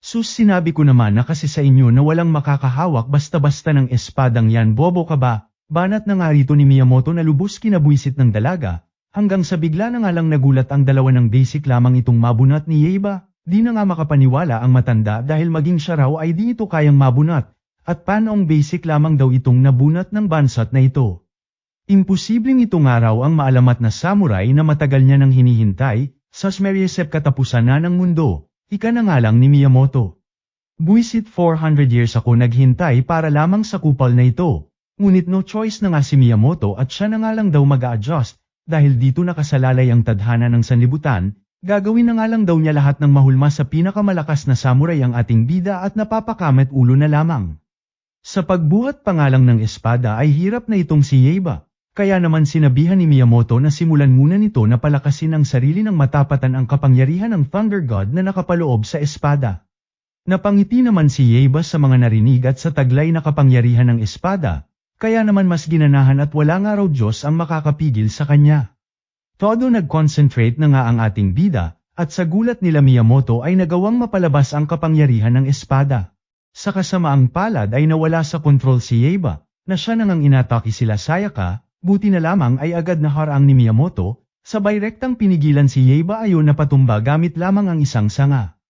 Sus sinabi ko naman na kasi sa inyo na walang makakahawak basta-basta ng espadang yan bobo ka ba, banat na nga rito ni Miyamoto na lubos kinabwisit ng dalaga, hanggang sa bigla na nga lang nagulat ang dalawa ng basic lamang itong mabunat ni Yeiba, di na nga makapaniwala ang matanda dahil maging siya raw ay di ito kayang mabunat, at paanong basic lamang daw itong nabunat ng bansot na ito. Imposibleng ito nga raw ang maalamat na samurai na matagal niya nang hinihintay, sas meriesep katapusan na ng mundo, ika na nga lang ni Miyamoto. Buisit 400 years ako naghintay para lamang sa kupal na ito, ngunit no choice na nga si Miyamoto at siya na nga lang daw mag-a-adjust, dahil dito nakasalalay ang tadhana ng sanlibutan, gagawin na nga lang daw niya lahat ng mahulma sa pinakamalakas na samurai ang ating bida at napapakamet ulo na lamang. Sa pagbuhat pa nga lang ng espada ay hirap na itong si Yeiba, kaya naman sinabihan ni Miyamoto na simulan muna nito na palakasin ang sarili ng matapatan ang kapangyarihan ng Thunder God na nakapaloob sa espada. Napangiti naman si Yeiba sa mga narinig at sa taglay na kapangyarihan ng espada, kaya naman mas ginanahan at wala nga raw Diyos ang makakapigil sa kanya. Todo nag-concentrate na nga ang ating bida, at sa gulat nila Miyamoto ay nagawang mapalabas ang kapangyarihan ng espada. Sa kasamaang palad ay nawala sa kontrol si Yeiba, na siya nang inatake sila Sayaka, buti na lamang ay agad na harang ni Miyamoto, Sabay rektang pinigilan si Yeba ayon na patumba gamit lamang ang isang sanga.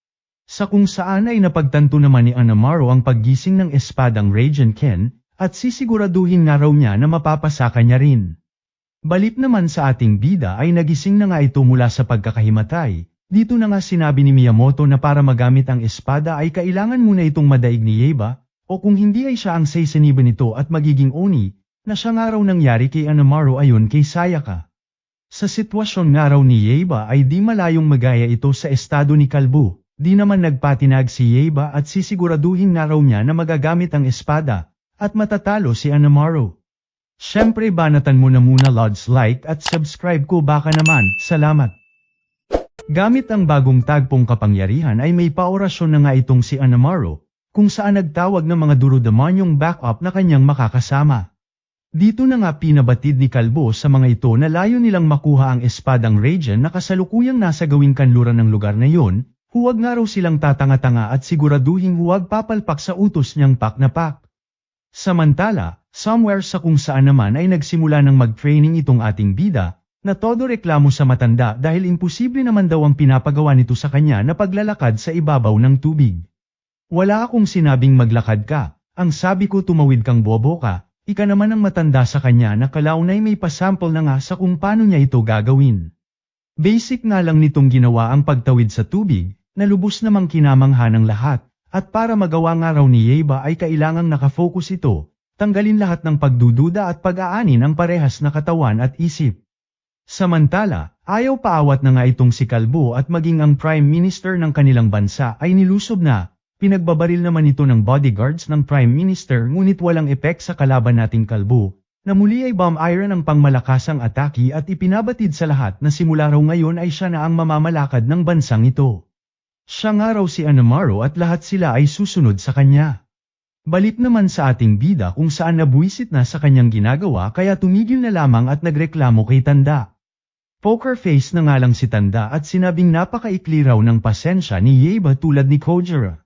Sa kung saan ay napagtanto naman ni Anamaro ang paggising ng espadang Raging Ken, at sisiguraduhin nga raw niya na mapapasaka niya rin. Balik naman sa ating bida ay nagising na nga ito mula sa pagkakahimatay. Dito na nga sinabi ni Miyamoto na para magamit ang espada ay kailangan muna itong madaig ni Yeba, o kung hindi ay siya ang seiseniba nito at magiging Oni, na siya nga raw nangyari kay Anamaro ayon kay Sayaka. Sa sitwasyon nga raw ni Yeba ay di malayong magaya ito sa estado ni Kalbu, di naman nagpatinag si Yeba at sisiguraduhin nga raw niya na magagamit ang espada, at matatalo si Anamaro. Siyempre banatan mo na muna Lods, like at subscribe ko baka naman, salamat. Gamit ang bagong tagpong kapangyarihan ay may paorasyon na nga itong si Anamaro, kung saan nagtawag ng mga duro-demonyong backup na kanyang makakasama. Dito na nga pinabatid ni Kalbo sa mga ito na layo nilang makuha ang espadang Raging na kasalukuyang nasa gawing kanluran ng lugar na yon, huwag nga raw silang tatanga-tanga at siguraduhin huwag papalpak sa utos niyang pak na pak. Samantala, somewhere sa kung saan naman ay nagsimula ng mag-training itong ating bida, na todo reklamo sa matanda dahil imposible naman daw ang pinapagawa nito sa kanya na paglalakad sa ibabaw ng tubig. Wala akong sinabing maglakad ka, ang sabi ko tumawid kang bobo ka. Ika naman ang matanda sa kanya na kalaunay may pasample na nga sa kung paano niya ito gagawin. Basic nga lang nitong ginawa ang pagtawid sa tubig, na lubos namang kinamangha ng lahat, at para magawa nga raw ni Yeba ay kailangang nakafocus ito, tanggalin lahat ng pagdududa at pag-aani ng parehas na katawan at isip. Samantala, ayaw paawat na nga itong si Kalbo at maging ang Prime Minister ng kanilang bansa ay nilusob na. Pinagbabaril naman ito ng bodyguards ng Prime Minister ngunit walang epek sa kalaban nating Kalbo, na muli ay bomb iron ang pangmalakasang atake at ipinabatid sa lahat na simula raw ngayon ay siya na ang mamamalakad ng bansang ito. Siya nga raw si Anamaro at lahat sila ay susunod sa kanya. Balik naman sa ating bida kung saan nabuwisit na sa kanyang ginagawa kaya tumigil na lamang at nagreklamo kay Tanda. Poker face na nga lang si Tanda at sinabing napakaikli raw ng pasensya ni Yeba tulad ni Kojiro.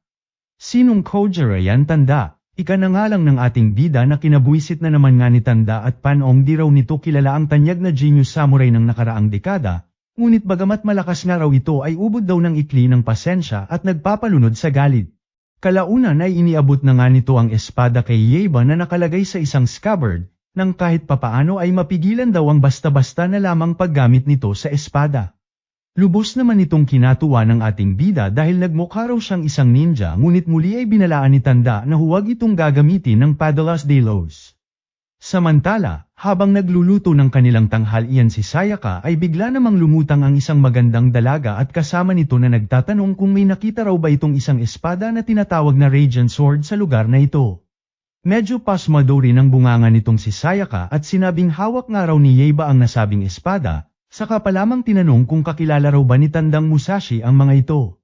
Sinong Kojiro yan Tanda? Ika na nga lang ng ating bida na kinabuisit na naman nga ni Tanda at panong di raw nito kilala ang tanyag na genius samurai ng nakaraang dekada, ngunit bagamat malakas nga raw ito ay ubod daw ng ikli ng pasensya at nagpapalunod sa galit. Kalaunan ay iniabot na nga nito ang espada kay Yeba na nakalagay sa isang scabbard, nang kahit papaano ay mapigilan daw ang basta-basta na lamang paggamit nito sa espada. Lubos naman itong kinatuwa ng ating bida dahil nagmukha raw siyang isang ninja ngunit muli ay binalaan ni Tanda na huwag itong gagamitin ng Padalas de los. Samantala, habang nagluluto ng kanilang tanghalian si Sayaka ay bigla namang lumutang ang isang magandang dalaga at kasama nito na nagtatanong kung may nakita raw ba itong isang espada na tinatawag na Raging Sword sa lugar na ito. Medyo pasmado rin ang bunganga nitong si Sayaka at sinabing hawak nga raw ni Yeba ang nasabing espada. Saka pa lamang tinanong kung kakilala raw ba ni Tandang Musashi ang mga ito.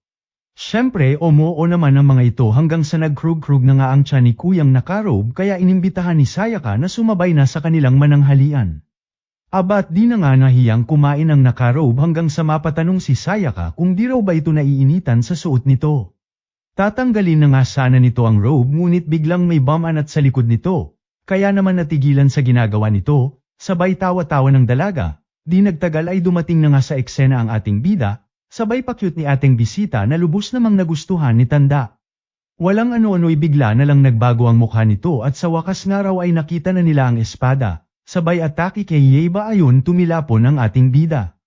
Siyempre oo naman ang mga ito hanggang sa nagkrug-krug na nga ang tiyan ni Kuyang nakarob kaya inimbitahan ni Sayaka na sumabay na sa kanilang mananghalian. Abat di na nga nahiyang kumain ang nakarob hanggang sa mapatanong si Sayaka kung di raw ba ito naiinitan sa suot nito. Tatanggalin na nga sana nito ang robe ngunit biglang may bamanat sa likod nito, kaya naman natigilan sa ginagawa nito, sabay tawa-tawa ng dalaga. Di nagtagal ay dumating na nga sa eksena ang ating bida, sabay pa-cute ni ating bisita na lubos namang nagustuhan ni Tanda. Walang ano-ano'y bigla na lang nagbago ang mukha nito at sa wakas nga raw ay nakita na nila ang espada, sabay atake kay Yeba ayon tumilapon ang ating bida.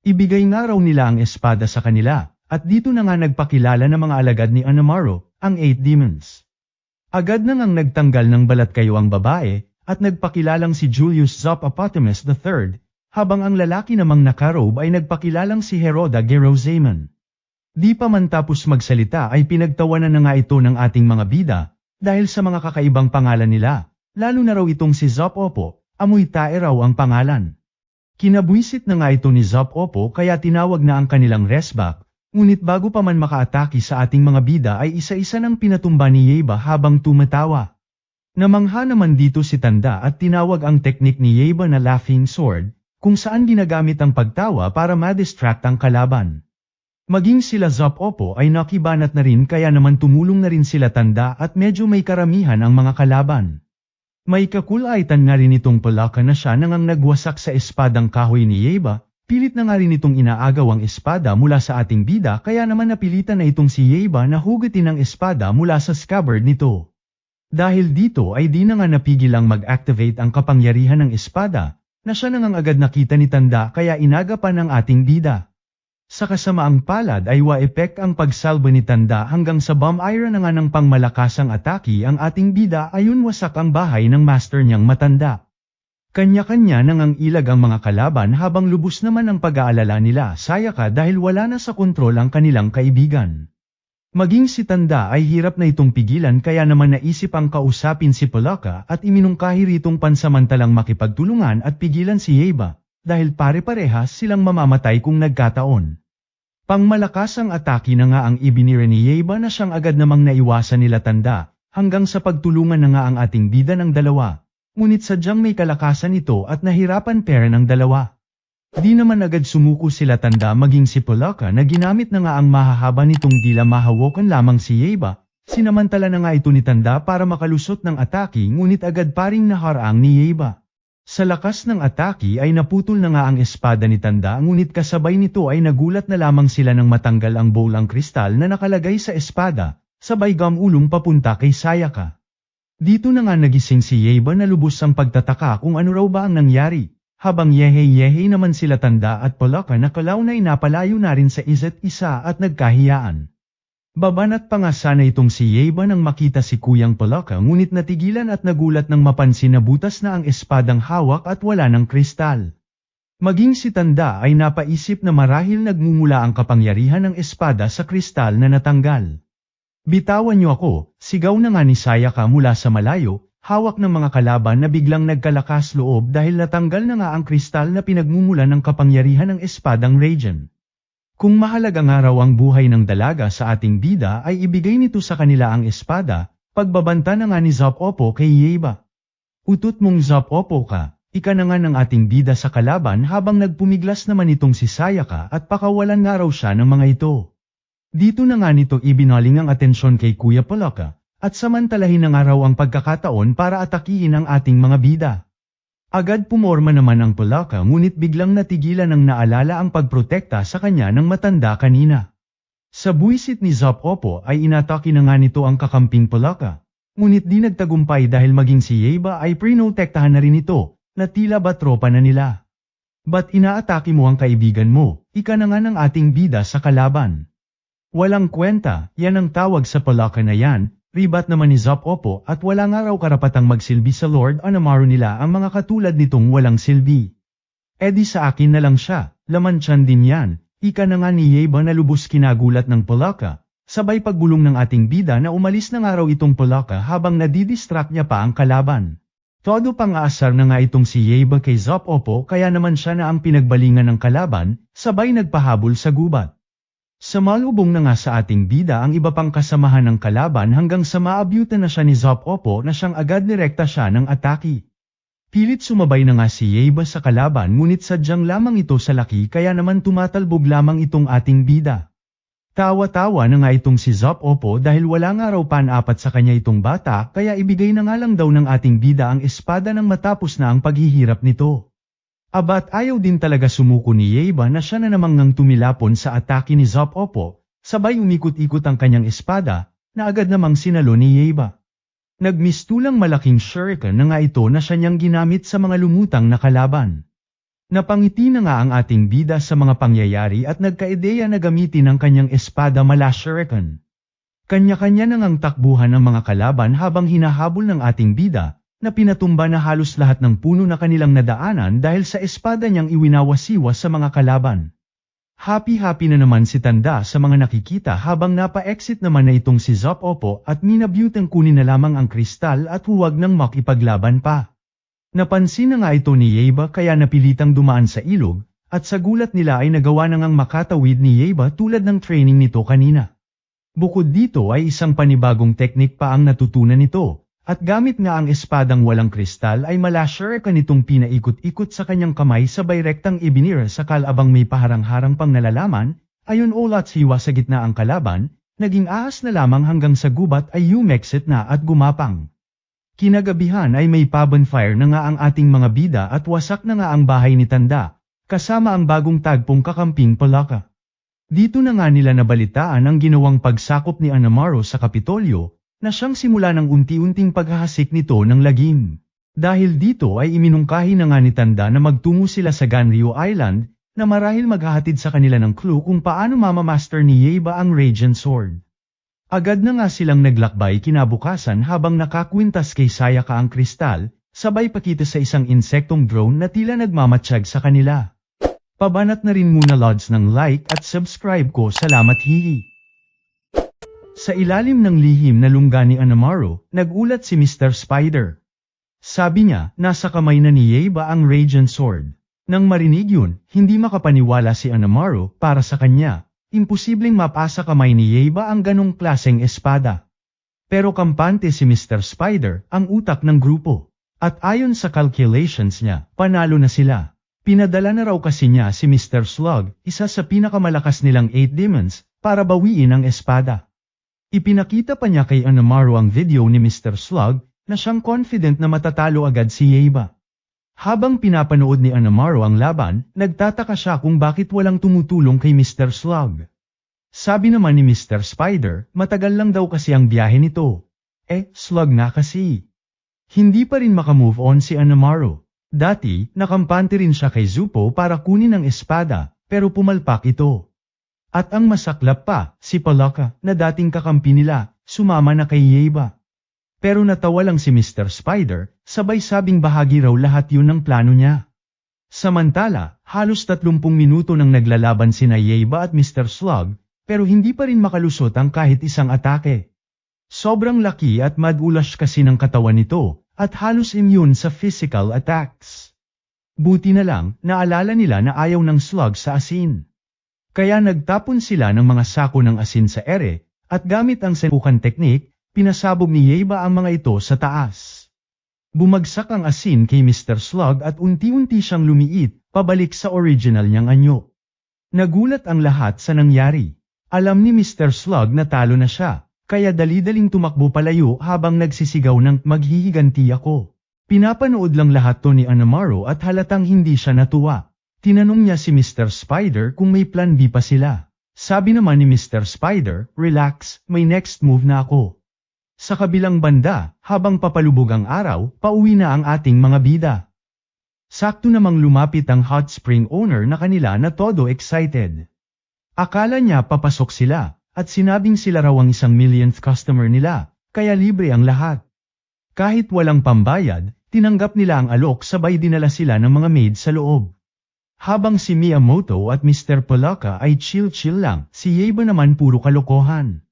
Ibigay nga raw nila ang espada sa kanila, at dito na nga nagpakilala ng mga alagad ni Anamaro, ang 8 demons. Agad na ngang nagtanggal ng balat kayo ang babae, at nagpakilalang si Julius Zopopotamus III, habang ang lalaki namang nakarobe ay nagpakilalang si Heroda Gerozaman. Di pa man tapos magsalita ay pinagtawanan na nga ito ng ating mga bida, dahil sa mga kakaibang pangalan nila, lalo na raw itong si Zopopo, amoy tae raw ang pangalan. Kinabwisit na nga ito ni Zopopo kaya tinawag na ang kanilang resback, ngunit bago pa man makaatake sa ating mga bida ay isa-isa nang pinatumba ni Yeba habang tumatawa. Namangha naman dito si Tanda at tinawag ang teknik ni Yeba na Laughing Sword, kung saan ginagamit ang pagtawa para ma-distract ang kalaban. Maging sila Zopopo ay nakibanat na rin kaya naman tumulong na rin sila Tanda at medyo may karamihan ang mga kalaban. May kakulaitan nga rin itong palaka na siya nang nagwasak sa espadang kahoy ni Yeba, Pilit na nga rin itong inaagaw ang espada mula sa ating bida kaya naman napilitan na itong si Yeiba na hugutin ang espada mula sa scabbard nito. Dahil dito ay di na nga napigil ang mag-activate ang kapangyarihan ng espada, na siya nang agad nakita ni Tanda kaya inagapan ng ating bida. Sa kasamaang palad ay wa-epek ang pagsalba ni Tanda hanggang sa bomb iron na nga ng pangmalakasang atake ang ating bida ayon wasak ang bahay ng master niyang matanda. Kanya-kanya nang ang ilag ang mga kalaban habang lubos naman ang pag-aalala nila Sayaka dahil wala na sa kontrol ang kanilang kaibigan. Maging si Tanda ay hirap na itong pigilan kaya naman naisip ang kausapin si Palaka at iminungkahi ritong pansamantalang makipagtulungan at pigilan si Yeiba, dahil pare-parehas silang mamamatay kung nagkataon. Pangmalakas ang atake na nga ang ibinira ni Yeiba na siyang agad namang naiwasan nila Tanda, hanggang sa pagtulungan na nga ang ating bida ng dalawa. Ngunit sadyang may kalakasan ito at nahirapan pera ng dalawa. Di naman agad sumuko sila Tanda maging si Palaka na ginamit na nga ang mahahaba nitong dila mahawakan lamang si Yeiba, sinamantala na nga ito ni Tanda para makalusot ng atake ngunit agad paring naharang ni Yeiba. Sa lakas ng atake ay naputol na nga ang espada ni Tanda ngunit kasabay nito ay nagulat na lamang sila nang matanggal ang bowlang kristal na nakalagay sa espada, sabay gamulong papunta kay Sayaka. Dito na nga nagising si Yeiba na lubos ang pagtataka kung ano raw ba ang nangyari, habang yehe-yehe naman sila Tanda at Palaka na kalaunay napalayo na rin sa isa't isa at nagkahiyaan. Babanat pa nga sana itong si Yeiba nang makita si Kuyang Palaka ngunit natigilan at nagulat nang mapansin na butas na ang espadang hawak at wala ng kristal. Maging si Tanda ay napaisip na marahil nagmumula ang kapangyarihan ng espada sa kristal na natanggal. Bitawan niyo ako, sigaw na nga ni Sayaka mula sa malayo, hawak ng mga kalaban na biglang nagkalakas loob dahil natanggal na nga ang kristal na pinagmumulan ng kapangyarihan ng espadang Raiden. Kung mahalaga nga raw ang buhay ng dalaga sa ating bida ay ibigay nito sa kanila ang espada, pagbabanta na nga ni Zop-Opo kay Yeiba. Utot mong Zop-Opo ka, ika na nga ng ating bida sa kalaban habang nagpumiglas naman itong si Sayaka at pakawalan nga raw siya ng mga ito. Dito na nga nito ibinaling ang atensyon kay Kuya Palaka, at samantalahin na nga raw ang pagkakataon para atakihin ang ating mga bida. Agad pumorma naman ang Palaka ngunit biglang natigilan ng naalala ang pagprotekta sa kanya ng matanda kanina. Sa buwisit ni Zop-Opo ay inatake na nga nito ang kakamping Palaka, ngunit di nagtagumpay dahil maging si Yeiba ay prinotektahan na rin ito, na tila ba tropa na nila. Ba't inaatake mo ang kaibigan mo, ika na nga ng ating bida sa kalaban? Walang kwenta, yan ang tawag sa Palaka na yan, ribat naman ni Zop-Opo at wala nga raw karapatang magsilbi sa Lord Anamaru nila ang mga katulad nitong walang silbi. Di sa akin na lang siya, laman tiyan din yan, ika na nga ni Yeiba na lubos kinagulat ng Palaka, sabay pagbulong ng ating bida na umalis na nga raw itong Palaka habang nadidistract niya pa ang kalaban. Todo pang-aasar na nga itong si Yeiba kay Zop-Opo kaya naman siya na ang pinagbalingan ng kalaban, sabay nagpahabol sa gubat. Samalubong na nga sa ating bida ang iba pang kasamahan ng kalaban hanggang sa maabyutan na siya ni Zop-Opo na siyang agad nirekta siya ng atake. Pilit sumabay na nga si Yeiba sa kalaban ngunit sadyang lamang ito sa laki kaya naman tumatalbog lamang itong ating bida. Tawa-tawa na nga itong si Zop-Opo dahil wala nga raw pan-apat sa kanya itong bata kaya ibigay na nga lang daw ng ating bida ang espada nang matapos na ang paghihirap nito. Abat ayaw din talaga sumuko ni Yeiba na siya na namang ngang tumilapon sa atake ni Zop-Opo, sabay umikot-ikot ang kanyang espada, na agad namang sinalo ni Yeiba. Nagmistulang malaking shuriken na nga ito na siya niyang ginamit sa mga lumutang na kalaban. Napangiti na nga ang ating bida sa mga pangyayari at nagkaideya na gamitin ang kanyang espada mala shuriken. Kanya-kanya na ngang takbuhan ng mga kalaban habang hinahabol ng ating bida, na pinatumba na halos lahat ng puno na kanilang nadaanan dahil sa espada niyang iwinawasiwas sa mga kalaban. Happy-happy na naman si Tanda sa mga nakikita habang napa-exit naman na itong si Zop-Opo at minabyutang kunin na lamang ang kristal at huwag nang makipaglaban pa. Napansin na nga ito ni Yeiba kaya napilitang dumaan sa ilog, at sa gulat nila ay nagawa na ngang makatawid ni Yeiba tulad ng training nito kanina. Bukod dito ay isang panibagong teknik pa ang natutunan nito. At gamit nga ang espadang walang kristal ay malasher ka nitong pinaikot-ikot sa kanyang kamay sabay rektang ibinira sa kalabang may paharang-harang pang nalalaman, ayon ulat siwa sa gitna ang kalaban, naging ahas na lamang hanggang sa gubat ay umexit na at gumapang. Kinagabihan ay may pa-bonfire na nga ang ating mga bida at wasak na nga ang bahay ni Tanda, kasama ang bagong tagpong kakamping Palaka. Dito na nga nila nabalitaan ang ginawang pagsakop ni Anamaro sa Kapitolyo, na siyang simula ng unti-unting paghahasik nito ng lagim. Dahil dito ay iminungkahi na nga ni Tanda na magtungo sila sa Ganryo Island, na marahil maghahatid sa kanila ng clue kung paano mamamaster ni Yeiba ang Radiant Sword. Agad na nga silang naglakbay kinabukasan habang nakakwintas kay Sayaka ang kristal, sabay pakita sa isang insektong drone na tila nagmamatsyag sa kanila. Pabanat na rin muna lods ng like at subscribe ko, salamat hihi. Sa ilalim ng lihim na lungga ni Anamaro, nagulat si Mr. Spider. Sabi niya, nasa kamay na ni Yeiba ang Radiant Sword. Nang marinig yun, hindi makapaniwala si Anamaro para sa kanya. Imposibleng mapasa kamay ni Yeiba ang ganong klaseng espada. Pero kampante si Mr. Spider, ang utak ng grupo. At ayon sa calculations niya, panalo na sila. Pinadala na raw kasi niya si Mr. Slug, isa sa pinakamalakas nilang 8 demons, para bawiin ang espada. Ipinakita pa niya kay Anamaro ang video ni Mr. Slug, na siyang confident na matatalo agad si Yeiba. Habang pinapanood ni Anamaro ang laban, nagtataka siya kung bakit walang tumutulong kay Mr. Slug. Sabi naman ni Mr. Spider, matagal lang daw kasi ang biyahe nito. Slug na kasi. Hindi pa rin makamove on si Anamaro. Dati, nakampante rin siya kay Zupo para kunin ang espada, pero pumalpak ito. At ang masaklap pa, si Palaka, na dating kakampi nila, sumama na kay Yeiba. Pero natawa lang si Mr. Spider, sabay sabing bahagi raw lahat yun ng plano niya. Samantala, halos 30 minuto nang naglalaban sina Yeiba at Mr. Slug, pero hindi pa rin makalusot ang kahit isang atake. Sobrang laki at madulas kasi ng katawan nito, at halos immune sa physical attacks. Buti na lang, naalala nila na ayaw ng Slug sa asin. Kaya nagtapon sila ng mga sako ng asin sa ere, at gamit ang sepukan teknik, pinasabog ni Yeiba ang mga ito sa taas. Bumagsak ang asin kay Mr. Slug at unti-unti siyang lumiit, pabalik sa original niyang anyo. Nagulat ang lahat sa nangyari. Alam ni Mr. Slug na talo na siya, kaya dali-daling tumakbo palayo habang nagsisigaw ng maghihiganti ako. Pinapanood lang lahat to ni Anamaro at halatang hindi siya natuwa. Tinanong niya si Mr. Spider kung may plan B pa sila. Sabi naman ni Mr. Spider, relax, may next move na ako. Sa kabilang banda, habang papalubog ang araw, pauwi na ang ating mga bida. Sakto namang lumapit ang hot spring owner na kanila na todo excited. Akala niya papasok sila, at sinabing sila raw ang 1,000,000th customer nila, kaya libre ang lahat. Kahit walang pambayad, tinanggap nila ang alok sabay dinala sila ng mga maid sa loob. Habang si Miyamoto at Mr. Palaka ay chill-chill lang, si Yeiba naman puro kalokohan.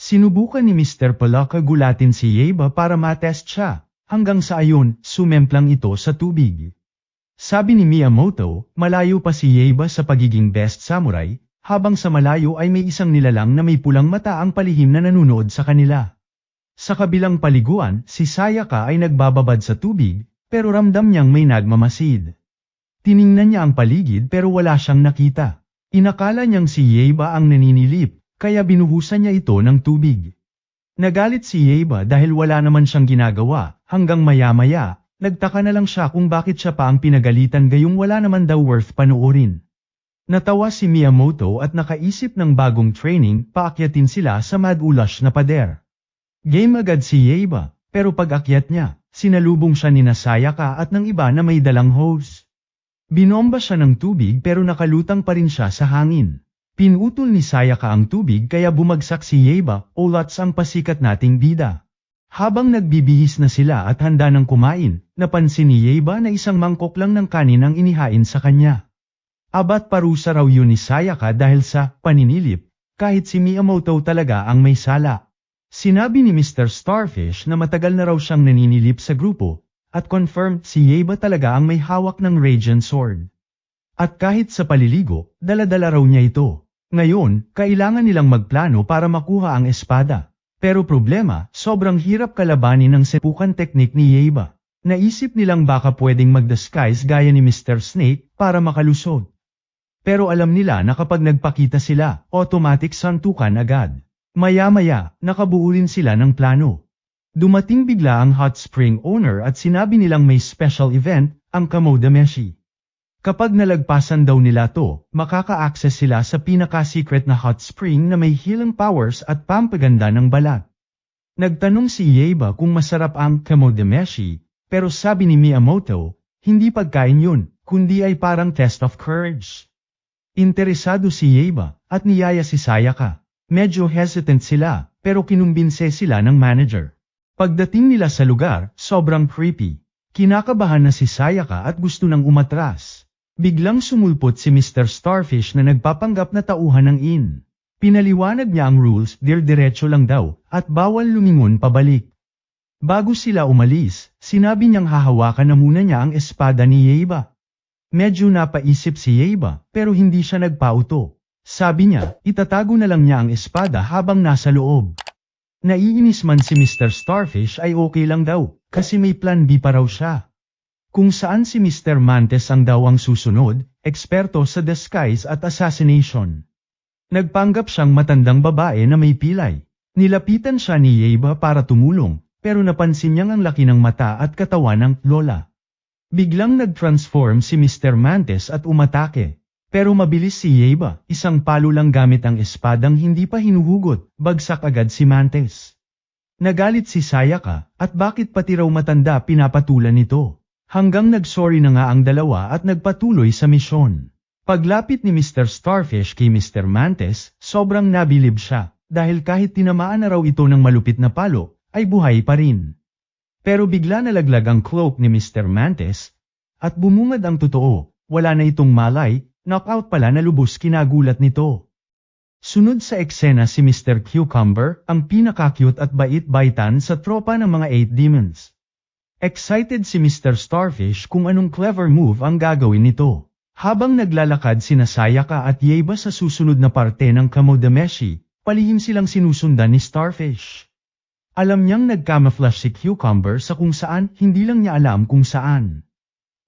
Sinubukan ni Mr. Palaka gulatin si Yeiba para matest siya, hanggang sa ayon, sumemplang ito sa tubig. Sabi ni Miyamoto, malayo pa si Yeiba sa pagiging best samurai, habang sa malayo ay may isang nilalang na may pulang mata ang palihim na nanunood sa kanila. Sa kabilang paliguan, si Sayaka ay nagbababad sa tubig, pero ramdam niyang may nagmamasid. Tiningnan niya ang paligid pero wala siyang nakita. Inakala niyang si Yeiba ang naninilip, kaya binuhusan niya ito ng tubig. Nagalit si Yeiba dahil wala naman siyang ginagawa, hanggang maya-maya, nagtaka na lang siya kung bakit siya pa ang pinagalitan gayong wala naman daw worth panoorin. Natawa si Miyamoto at nakaisip ng bagong training, paakyatin sila sa madulash na pader. Game agad si Yeiba, pero pag-akyat niya, sinalubong siya ni Sayaka at ng iba na may dalang hose. Binomba siya ng tubig pero nakalutang pa rin siya sa hangin. Pinutol ni Sayaka ang tubig kaya bumagsak si Yeiba, o lots ang pasikat nating bida. Habang nagbibihis na sila at handa ng kumain, napansin ni Yeiba na isang mangkok lang ng kanin ang inihain sa kanya. Abat parusa raw yun ni Sayaka dahil sa paninilip, kahit si Miyamoto talaga ang may sala. Sinabi ni Mr. Starfish na matagal na raw siyang naninilip sa grupo, at confirmed si Yeiba talaga ang may hawak ng Radiant Sword. At kahit sa paliligo, dala-dala raw niya ito. Ngayon, kailangan nilang magplano para makuha ang espada. Pero problema, sobrang hirap kalabanin ng sepukan teknik ni Yeiba. Naisip nilang baka pwedeng mag-disguise gaya ni Mr. Snake para makalusot. Pero alam nila na kapag nagpakita sila, automatic santukan agad. Maya-maya, nakabuo rin sila ng plano. Dumating bigla ang hot spring owner at sinabi nilang may special event, ang Kamodameshi. Kapag nalagpasan daw nila to, makaka-access sila sa pinaka-secret na hot spring na may healing powers at pampaganda ng balat. Nagtanong si Yeiba kung masarap ang kamodameshi, pero sabi ni Miyamoto, hindi pagkain yun, kundi ay parang test of courage. Interesado si Yeiba at niyaya si Sayaka. Medyo hesitant sila, pero kinumbinse sila ng manager. Pagdating nila sa lugar, sobrang creepy. Kinakabahan na si Sayaka at gusto nang umatras. Biglang sumulpot si Mr. Starfish na nagpapanggap na tauhan ng inn. Pinaliwanag niya ang rules, diretso lang daw, at bawal lumingon pabalik. Bago sila umalis, sinabi niyang hahawakan na muna niya ang espada ni Yeiba. Medyo napaisip si Yeiba, pero hindi siya nagpauto. Sabi niya, itatago na lang niya ang espada habang nasa loob. Naiinis man si Mr. Starfish ay okay lang daw, kasi may plan B pa raw siya. Kung saan si Mr. Mantes ang daw ang susunod, eksperto sa disguise at assassination. Nagpanggap siyang matandang babae na may pilay. Nilapitan siya ni Yeiba para tumulong, pero napansin niyang ang laki ng mata at katawan ng lola. Biglang nag-transform si Mr. Mantes at umatake. Pero mabilis si Yeiba, isang palo lang gamit ang espadang hindi pa hinuhugot, bagsak agad si Mantes. Nagalit si Sayaka, at bakit pati raw matanda pinapatulan nito. Hanggang nagsorry na nga ang dalawa at nagpatuloy sa misyon. Paglapit ni Mr. Starfish kay Mr. Mantes, sobrang nabilib siya, dahil kahit tinamaan na raw ito ng malupit na palo, ay buhay pa rin. Pero bigla nalaglag ang cloak ni Mr. Mantes, at bumungad ang totoo, wala na itong malay, knockout pala na lubos kinagulat nito. Sunod sa eksena si Mr. Cucumber, ang pinaka-cute at bait-baitan sa tropa ng mga 8 demons. Excited si Mr. Starfish kung anong clever move ang gagawin nito. Habang naglalakad sina Sayaka at Yeiba sa susunod na parte ng Kamodameshi, palihim silang sinusundan ni Starfish. Alam niyang nag-camouflage si Cucumber sa kung saan, hindi lang niya alam kung saan.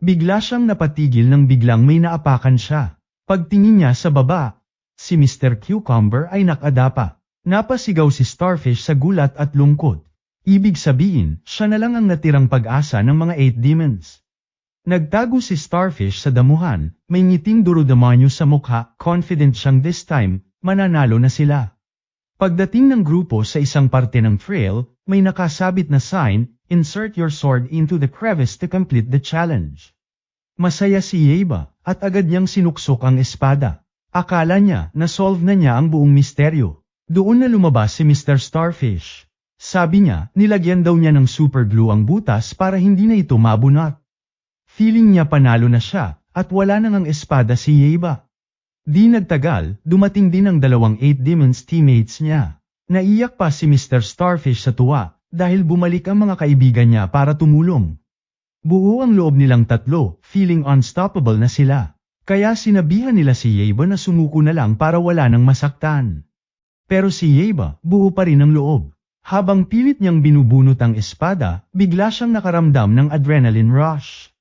Bigla siyang napatigil nang biglang may naapakan siya. Pagtingin niya sa baba, si Mr. Cucumber ay nakadapa. Napasigaw si Starfish sa gulat at lungkot. Ibig sabihin, siya na lang ang natirang pag-asa ng mga 8 demons. Nagtago si Starfish sa damuhan, may ngiting duro-demonyo sa mukha, confident siyang this time, mananalo na sila. Pagdating ng grupo sa isang parte ng trail, may nakasabit na sign, insert your sword into the crevice to complete the challenge. Masaya si Yeiba, at agad niyang sinuksok ang espada. Akala niya, na-solve na niya ang buong misteryo. Doon na lumabas si Mr. Starfish. Sabi niya, nilagyan daw niya ng super glue ang butas para hindi na ito mabunot. Feeling niya panalo na siya, at wala nang ang espada si Yeiba. Di nagtagal, dumating din ang dalawang 8 demons teammates niya. Naiyak pa si Mr. Starfish sa tuwa, dahil bumalik ang mga kaibigan niya para tumulong. Buo ang loob nilang tatlo, feeling unstoppable na sila. Kaya sinabihan nila si Yeiba na sumuko na lang para wala nang masaktan. Pero si Yeiba, buo pa rin ang loob. Habang pilit niyang binubunot ang espada, bigla siyang nakaramdam ng adrenaline rush.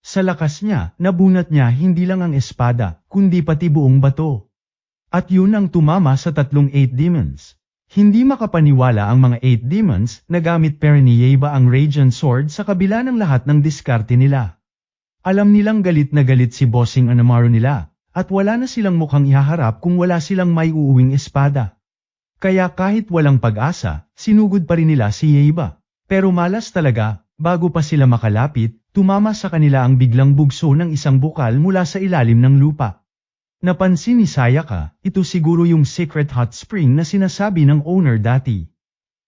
Sa lakas niya, nabunot niya hindi lang ang espada, kundi pati buong bato. At yun ang tumama sa tatlong 8 demons. Hindi makapaniwala ang mga 8 demons na gamit pa rin ni Yeiba ang Radiant Sword sa kabila ng lahat ng diskarte nila. Alam nilang galit na galit si Bossing Anamaru nila, at wala na silang mukhang ihaharap kung wala silang may uuwing espada. Kaya kahit walang pag-asa, sinugod pa rin nila si Yeiba. Pero malas talaga, bago pa sila makalapit, tumama sa kanila ang biglang bugso ng isang bukal mula sa ilalim ng lupa. Napansin ni Sayaka, ito siguro yung secret hot spring na sinasabi ng owner dati.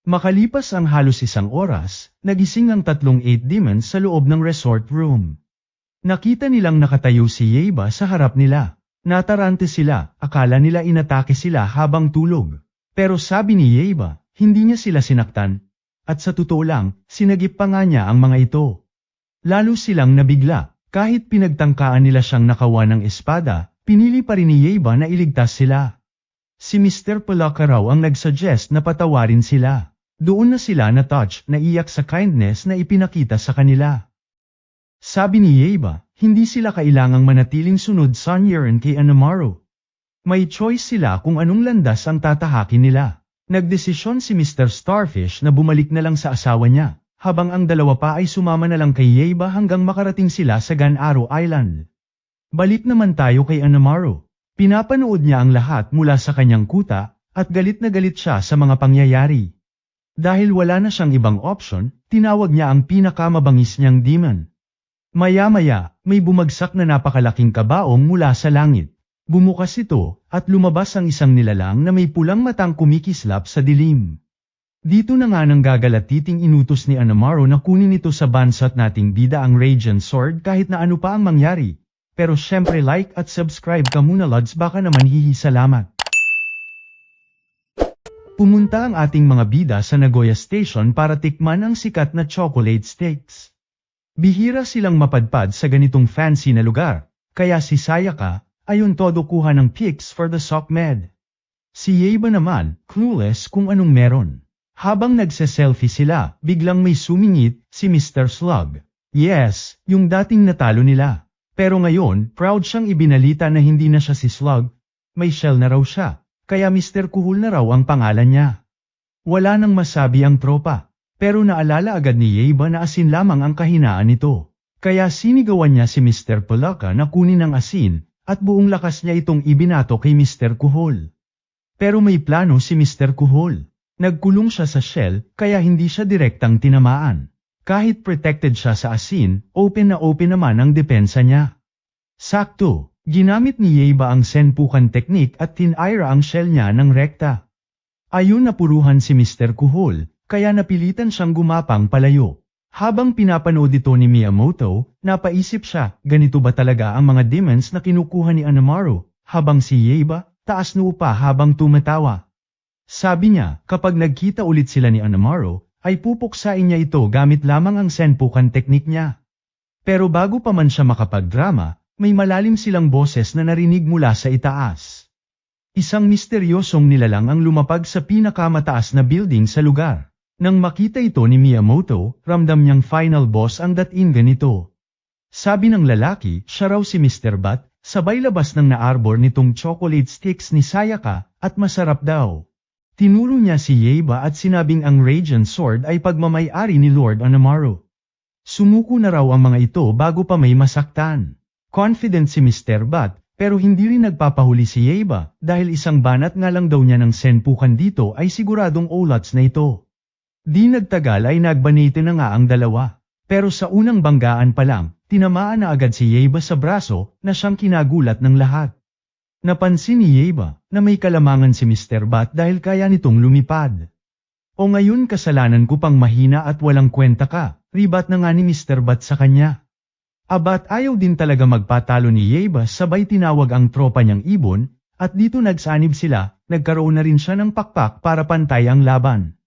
Makalipas ang halos isang oras, nagising ang tatlong 8 demons sa loob ng resort room. Nakita nilang nakatayo si Yeiba sa harap nila. Natarante sila, akala nila inatake sila habang tulog. Pero sabi ni Yeiba, hindi niya sila sinaktan. At sa totoo lang, sinagip pa nga niya ang mga ito. Lalo silang nabigla, kahit pinagtangkaan nila siyang nakawa ng espada, pinili pa rin ni Yeiba na iligtas sila. Si Mr. Palaka raw ang nagsuggest na patawarin sila. Doon na sila na-touch na iyak sa kindness na ipinakita sa kanila. Sabi ni Yeiba, hindi sila kailangang manatiling sunod sa Niren kay Anamaru. May choice sila kung anong landas ang tatahakin nila. Nagdesisyon si Mr. Starfish na bumalik na lang sa asawa niya, habang ang dalawa pa ay sumama na lang kay Yeiba hanggang makarating sila sa Ganaro Island. Balik naman tayo kay Anamaru. Pinapanood niya ang lahat mula sa kanyang kuta, at galit na galit siya sa mga pangyayari. Dahil wala na siyang ibang option, tinawag niya ang pinakamabangis niyang demon. Maya-maya, may bumagsak na napakalaking kabaong mula sa langit. Bumukas ito, at lumabas ang isang nilalang na may pulang matang kumikislap sa dilim. Dito na nga nang gagalatiting inutos ni Anamaru na kunin ito sa bansat nating bida ang Radiant Sword kahit na ano pa ang mangyari. Pero syempre like at subscribe ka muna Lods, baka naman salamat. Pumunta ang ating mga bida sa Nagoya Station para tikman ang sikat na chocolate steaks. Bihira silang mapadpad sa ganitong fancy na lugar, kaya si Sayaka, ayun todo kuha ng pics for the SOCMED. Si Yeiba naman, clueless kung anong meron. Habang nagse-selfie sila, biglang may sumingit, si Mr. Slug. Yes, yung dating natalo nila. Pero ngayon, proud siyang ibinalita na hindi na siya si Slug. May shell na raw siya, kaya Mr. Kuhul na raw ang pangalan niya. Wala nang masabi ang tropa, pero naalala agad ni Yeiba na asin lamang ang kahinaan nito. Kaya sinigawan niya si Mr. Palaka na kunin ang asin, at buong lakas niya itong ibinato kay Mr. Kuhul. Pero may plano si Mr. Kuhul. Nagkulong siya sa shell, kaya hindi siya direktang tinamaan. Kahit protected siya sa asin, open na open naman ang depensa niya. Sakto, ginamit ni Yeiba ang senpukan technique at tinira ang shell niya ng rekta. Ayun napuruhan si Mr. Kuhul, kaya napilitan siyang gumapang palayo. Habang pinapanood ito ni Miyamoto, napaisip siya, ganito ba talaga ang mga demons na kinukuha ni Anamaru, habang si Yeiba, taas noo pa habang tumatawa. Sabi niya, kapag nagkita ulit sila ni Anamaru, ay pupuksain niya ito gamit lamang ang senpukan technique niya. Pero bago pa man siya makapagdrama, may malalim silang boses na narinig mula sa itaas. Isang misteryosong nilalang ang lumapag sa pinakamataas na building sa lugar. Nang makita ito ni Miyamoto, ramdam niyang final boss ang dating ganito. Sabi ng lalaki, siya raw si Mr. Bat, sabay labas ng naarbor nitong chocolate sticks ni Sayaka, at masarap daw. Tinuro niya si Yeiba at sinabing ang Radiant Sword ay pagmamay-ari ni Lord Anamaru. Sumuko na raw ang mga ito bago pa may masaktan. Confident si Mr. Bat, pero hindi rin nagpapahuli si Yeiba dahil isang banat nga lang daw niya ng senpukan dito ay siguradong ulats na ito. Di nagtagal ay nagbanate na nga ang dalawa. Pero sa unang banggaan pa lang, tinamaan na agad si Yeiba sa braso na siyang kinagulat ng lahat. Napansin ni Yeiba na may kalamangan si Mr. Bat dahil kaya nitong lumipad. O ngayon kasalanan ko pang mahina at walang kwenta ka, ribat na nga ni Mr. Bat sa kanya. Abat ayaw din talaga magpatalo ni Yeiba sabay tinawag ang tropa niyang ibon, at dito nagsanib sila, nagkaroon na rin siya ng pakpak para pantay ang laban.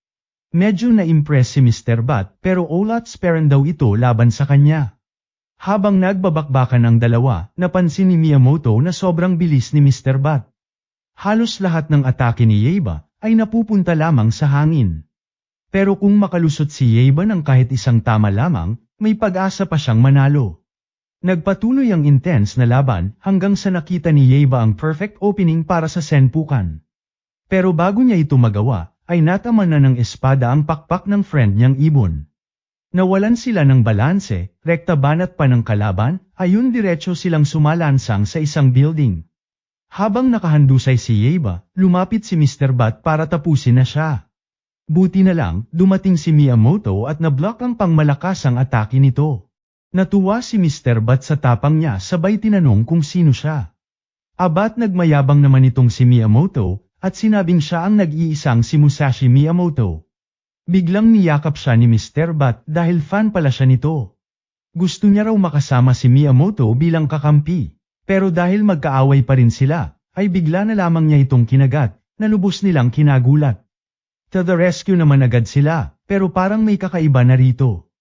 Medyo na-impress si Mr. Bat pero ulats parent daw ito laban sa kanya. Habang nagbabakbakan ang dalawa, napansin ni Miyamoto na sobrang bilis ni Mr. Bat. Halos lahat ng atake ni Yeiba ay napupunta lamang sa hangin. Pero kung makalusot si Yeiba ng kahit isang tama lamang, may pag-asa pa siyang manalo. Nagpatuloy ang intense na laban hanggang sa nakita ni Yeiba ang perfect opening para sa senpukan. Pero bago niya ito magawa, ay nataman na ng espada ang pakpak ng friend niyang ibon. Nawalan sila ng balanse, rekta banat pa ng kalaban, ayun diretso silang sumalansang sa isang building. Habang nakahandusay si Yeiba, lumapit si Mr. Bat para tapusin na siya. Buti na lang, dumating si Miyamoto at nablock ang pangmalakasang atake nito. Natuwa si Mr. Bat sa tapang niya sabay tinanong kung sino siya. Abat nagmayabang naman itong si Miyamoto, at sinabing siya ang nag-iisang si Musashi Miyamoto. Biglang niyakap siya ni Mr. Bat dahil fan pala siya nito. Gusto niya raw makasama si Miyamoto bilang kakampi, pero dahil magkaaway pa rin sila, ay bigla na lamang niya itong kinagat, na lubos nilang kinagulat. To the rescue naman agad sila, pero parang may kakaiba na rito.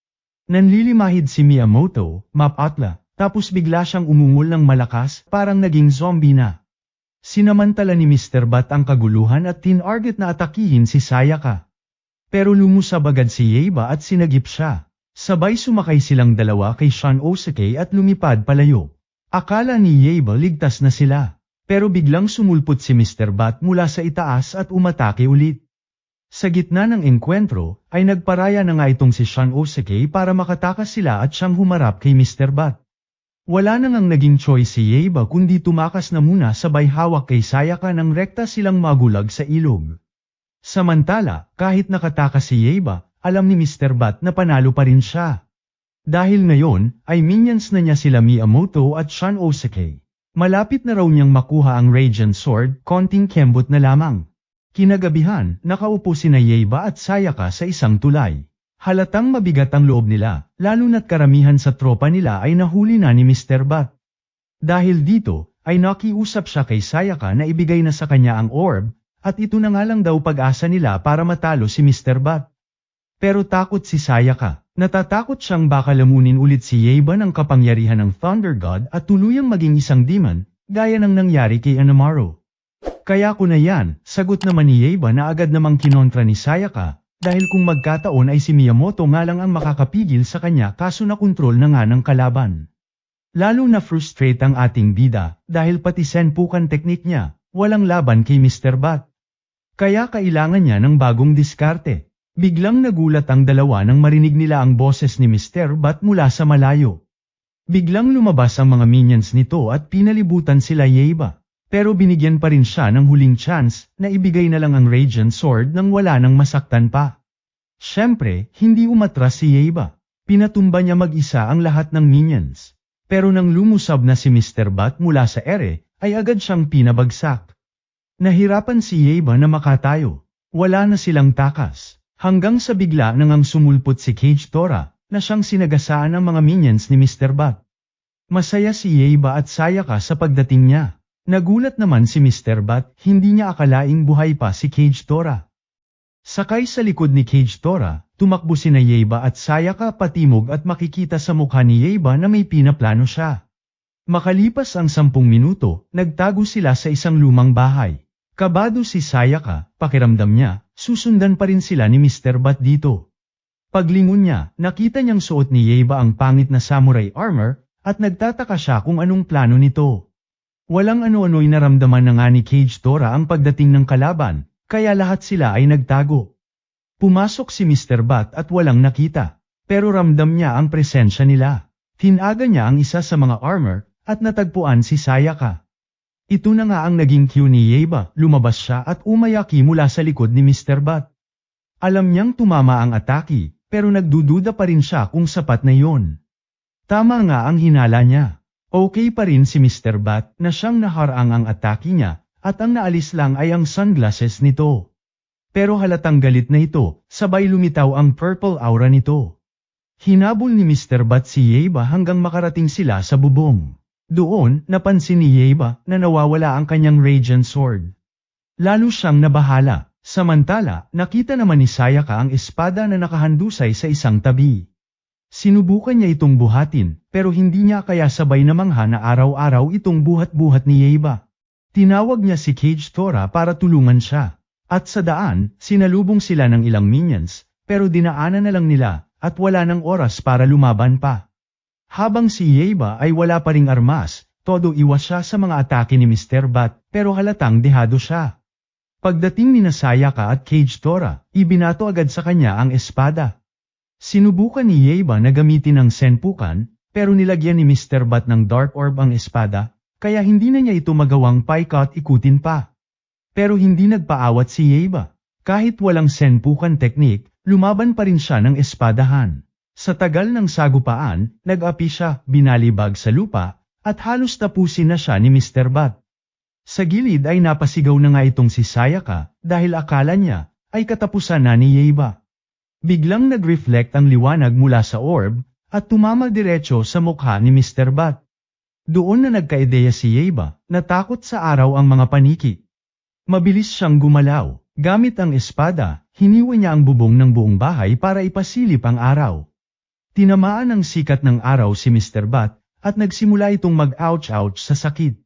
Nanlilimahid si Miyamoto, mapatla, tapos bigla siyang umungol ng malakas, parang naging zombie na. Sinamantala ni Mr. Bat ang kaguluhan at tinarget na atakihin si Sayaka. Pero lumusab agad si Yeiba at sinagip siya. Sabay sumakay silang dalawa kay Shanosuke at lumipad palayo. Akala ni Yeiba ligtas na sila. Pero biglang sumulpot si Mr. Bat mula sa itaas at umatake ulit. Sa gitna ng engkwentro, ay nagparaya na nga itong si Shanosuke para makatakas sila at siyang humarap kay Mr. Bat. Wala na ngang naging choice si Yeiba kundi tumakas na muna sabay hawak kay Sayaka nang rekta silang magulag sa ilog. Samantala, kahit nakatakas si Yeiba, alam ni Mr. Bat na panalo pa rin siya. Dahil ngayon, ay minions na niya sila Miyamoto at Shanosuke. Malapit na raw niyang makuha ang Radiant Sword, konting kembot na lamang. Kinagabihan, nakaupo sina Yeiba at Sayaka sa isang tulay. Halatang mabigat ang loob nila, lalo na't karamihan sa tropa nila ay nahuli na ni Mr. Bat. Dahil dito, ay nakiusap siya kay Sayaka na ibigay na sa kanya ang orb, at ito na nga lang daw pag-asa nila para matalo si Mr. Bat. Pero takot si Sayaka, natatakot siyang baka lamunin ulit si Yeiba ng kapangyarihan ng Thunder God at tuluyang maging isang demon, gaya ng nangyari kay Anamaru. Kaya ko na yan, sagot naman ni Yeiba na agad namang kinontra ni Sayaka, dahil kung magkataon ay si Miyamoto nga lang ang makakapigil sa kanya kaso nakontrol na nga ng kalaban. Lalo na frustrate ang ating bida, dahil pati senpukan teknik niya, walang laban kay Mr. Bat. Kaya kailangan niya ng bagong diskarte. Biglang nagulat ang dalawa nang marinig nila ang boses ni Mr. Bat mula sa malayo. Biglang lumabas ang mga minions nito at pinalibutan sila Yeiba. Pero binigyan pa rin siya ng huling chance na ibigay na lang ang Radiant Sword nang wala nang masaktan pa. Siyempre, hindi umatras si Yeiba. Pinatumba niya mag-isa ang lahat ng minions. Pero nang lumusab na si Mr. Bat mula sa ere, ay agad siyang pinabagsak. Nahirapan si Yeiba na makatayo. Wala na silang takas. Hanggang sa bigla nang sumulpot si Cage Tora, na siyang sinagasaan ang mga minions ni Mr. Bat. Masaya si Yeiba at Sayaka sa pagdating niya. Nagulat naman si Mr. Bat, hindi niya akalaing buhay pa si Cage Tora. Sakay sa likod ni Cage Tora, tumakbo sina Yeiba at Sayaka patimog at makikita sa mukha ni Yeiba na may pinaplano siya. Makalipas ang 10 minuto, nagtago sila sa isang lumang bahay. Kabado si Sayaka, pakiramdam niya, susundan pa rin sila ni Mr. Bat dito. Paglingon niya, nakita niyang suot ni Yeiba ang pangit na samurai armor, at nagtataka siya kung anong plano nito. Walang ano-ano'y naramdaman na nga ni Cage Tora ang pagdating ng kalaban, kaya lahat sila ay nagtago. Pumasok si Mr. Bat at walang nakita, pero ramdam niya ang presensya nila. Tinaga niya ang isa sa mga armor, at natagpuan si Sayaka. Ito na nga ang naging cue ni Yeiba, lumabas siya at umayaki mula sa likod ni Mr. Bat. Alam niyang tumama ang atake, pero nagdududa pa rin siya kung sapat na yon. Tama nga ang hinala niya. Okay pa rin si Mr. Bat na siyang naharang ang atake niya, at ang naalis lang ay ang sunglasses nito. Pero halatang galit na ito, sabay lumitaw ang purple aura nito. Hinabol ni Mr. Bat si Yeiba hanggang makarating sila sa bubong. Doon, napansin ni Yeiba na nawawala ang kanyang Radiant Sword. Lalo siyang nabahala, samantala nakita naman ni Sayaka ang espada na nakahandusay sa isang tabi. Sinubukan niya itong buhatin, pero hindi niya kaya sabay namangha na araw-araw itong buhat-buhat ni Yeiba. Tinawag niya si Cage Tora para tulungan siya. At sa daan, sinalubong sila ng ilang minions, pero dinaanan na lang nila, at wala ng oras para lumaban pa. Habang si Yeiba ay wala pa ring armas, todo iwas siya sa mga atake ni Mr. Bat, pero halatang dehado siya. Pagdating ni Sayaka at Cage Tora, ibinato agad sa kanya ang espada. Sinubukan ni Yeiba na gamitin ang senpukan, pero nilagyan ni Mr. Bat ng Dark Orb ang espada, kaya hindi na niya ito magawang paikot ikutin pa. Pero hindi nagpaawat si Yeiba. Kahit walang senpukan teknik, lumaban pa rin siya ng espadahan. Sa tagal ng sagupaan, nag-api siya, binalibag sa lupa, at halos tapusin na siya ni Mr. Bat. Sa gilid ay napasigaw na nga itong si Sayaka, dahil akala niya, ay katapusan na ni Yeiba. Biglang nag-reflect ang liwanag mula sa orb, at tumama diretso sa mukha ni Mr. Bat. Doon na nagkaideya si Yeiba, natakot sa araw ang mga paniki. Mabilis siyang gumalaw, gamit ang espada, hiniwa niya ang bubong ng buong bahay para ipasilip ang araw. Tinamaan ng sikat ng araw si Mr. Bat, at nagsimula itong mag-ouch-ouch sa sakit.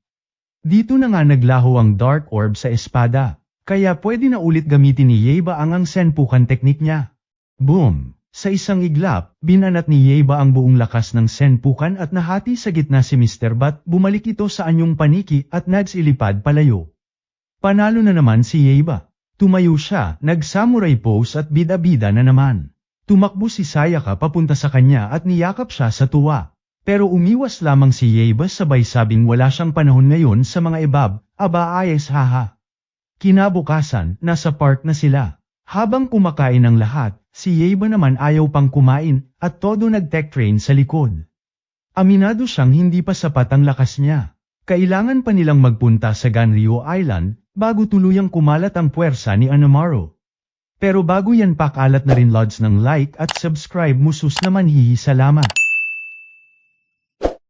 Dito na nga naglaho ang Dark Orb sa espada, kaya pwede na ulit gamitin ni Yeiba ang senpukan teknik niya. Boom! Sa isang iglap, binanat ni Yeiba ang buong lakas ng senpukan at nahati sa gitna si Mr. Bat, bumalik ito sa anyong paniki at nagsilipad palayo. Panalo na naman si Yeiba. Tumayo siya, nag-samurai pose at bida-bida na naman. Tumakbo si Sayaka papunta sa kanya at niyakap siya sa tuwa. Pero umiwas lamang si Yeba sabay sabing wala siyang panahon ngayon sa mga ibab, aba ayes haha. Kinabukasan, nasa park na sila. Habang kumakain ang lahat, si Yeba naman ayaw pang kumain, at todo nag-tech train sa likod. Aminado siyang hindi pa sapat ang lakas niya. Kailangan pa nilang magpunta sa Ganryo Island, bago tuluyang kumalat ang puwersa ni Anamaro. Pero bago yan pakalat na rin lods ng like at subscribe musus naman salamat.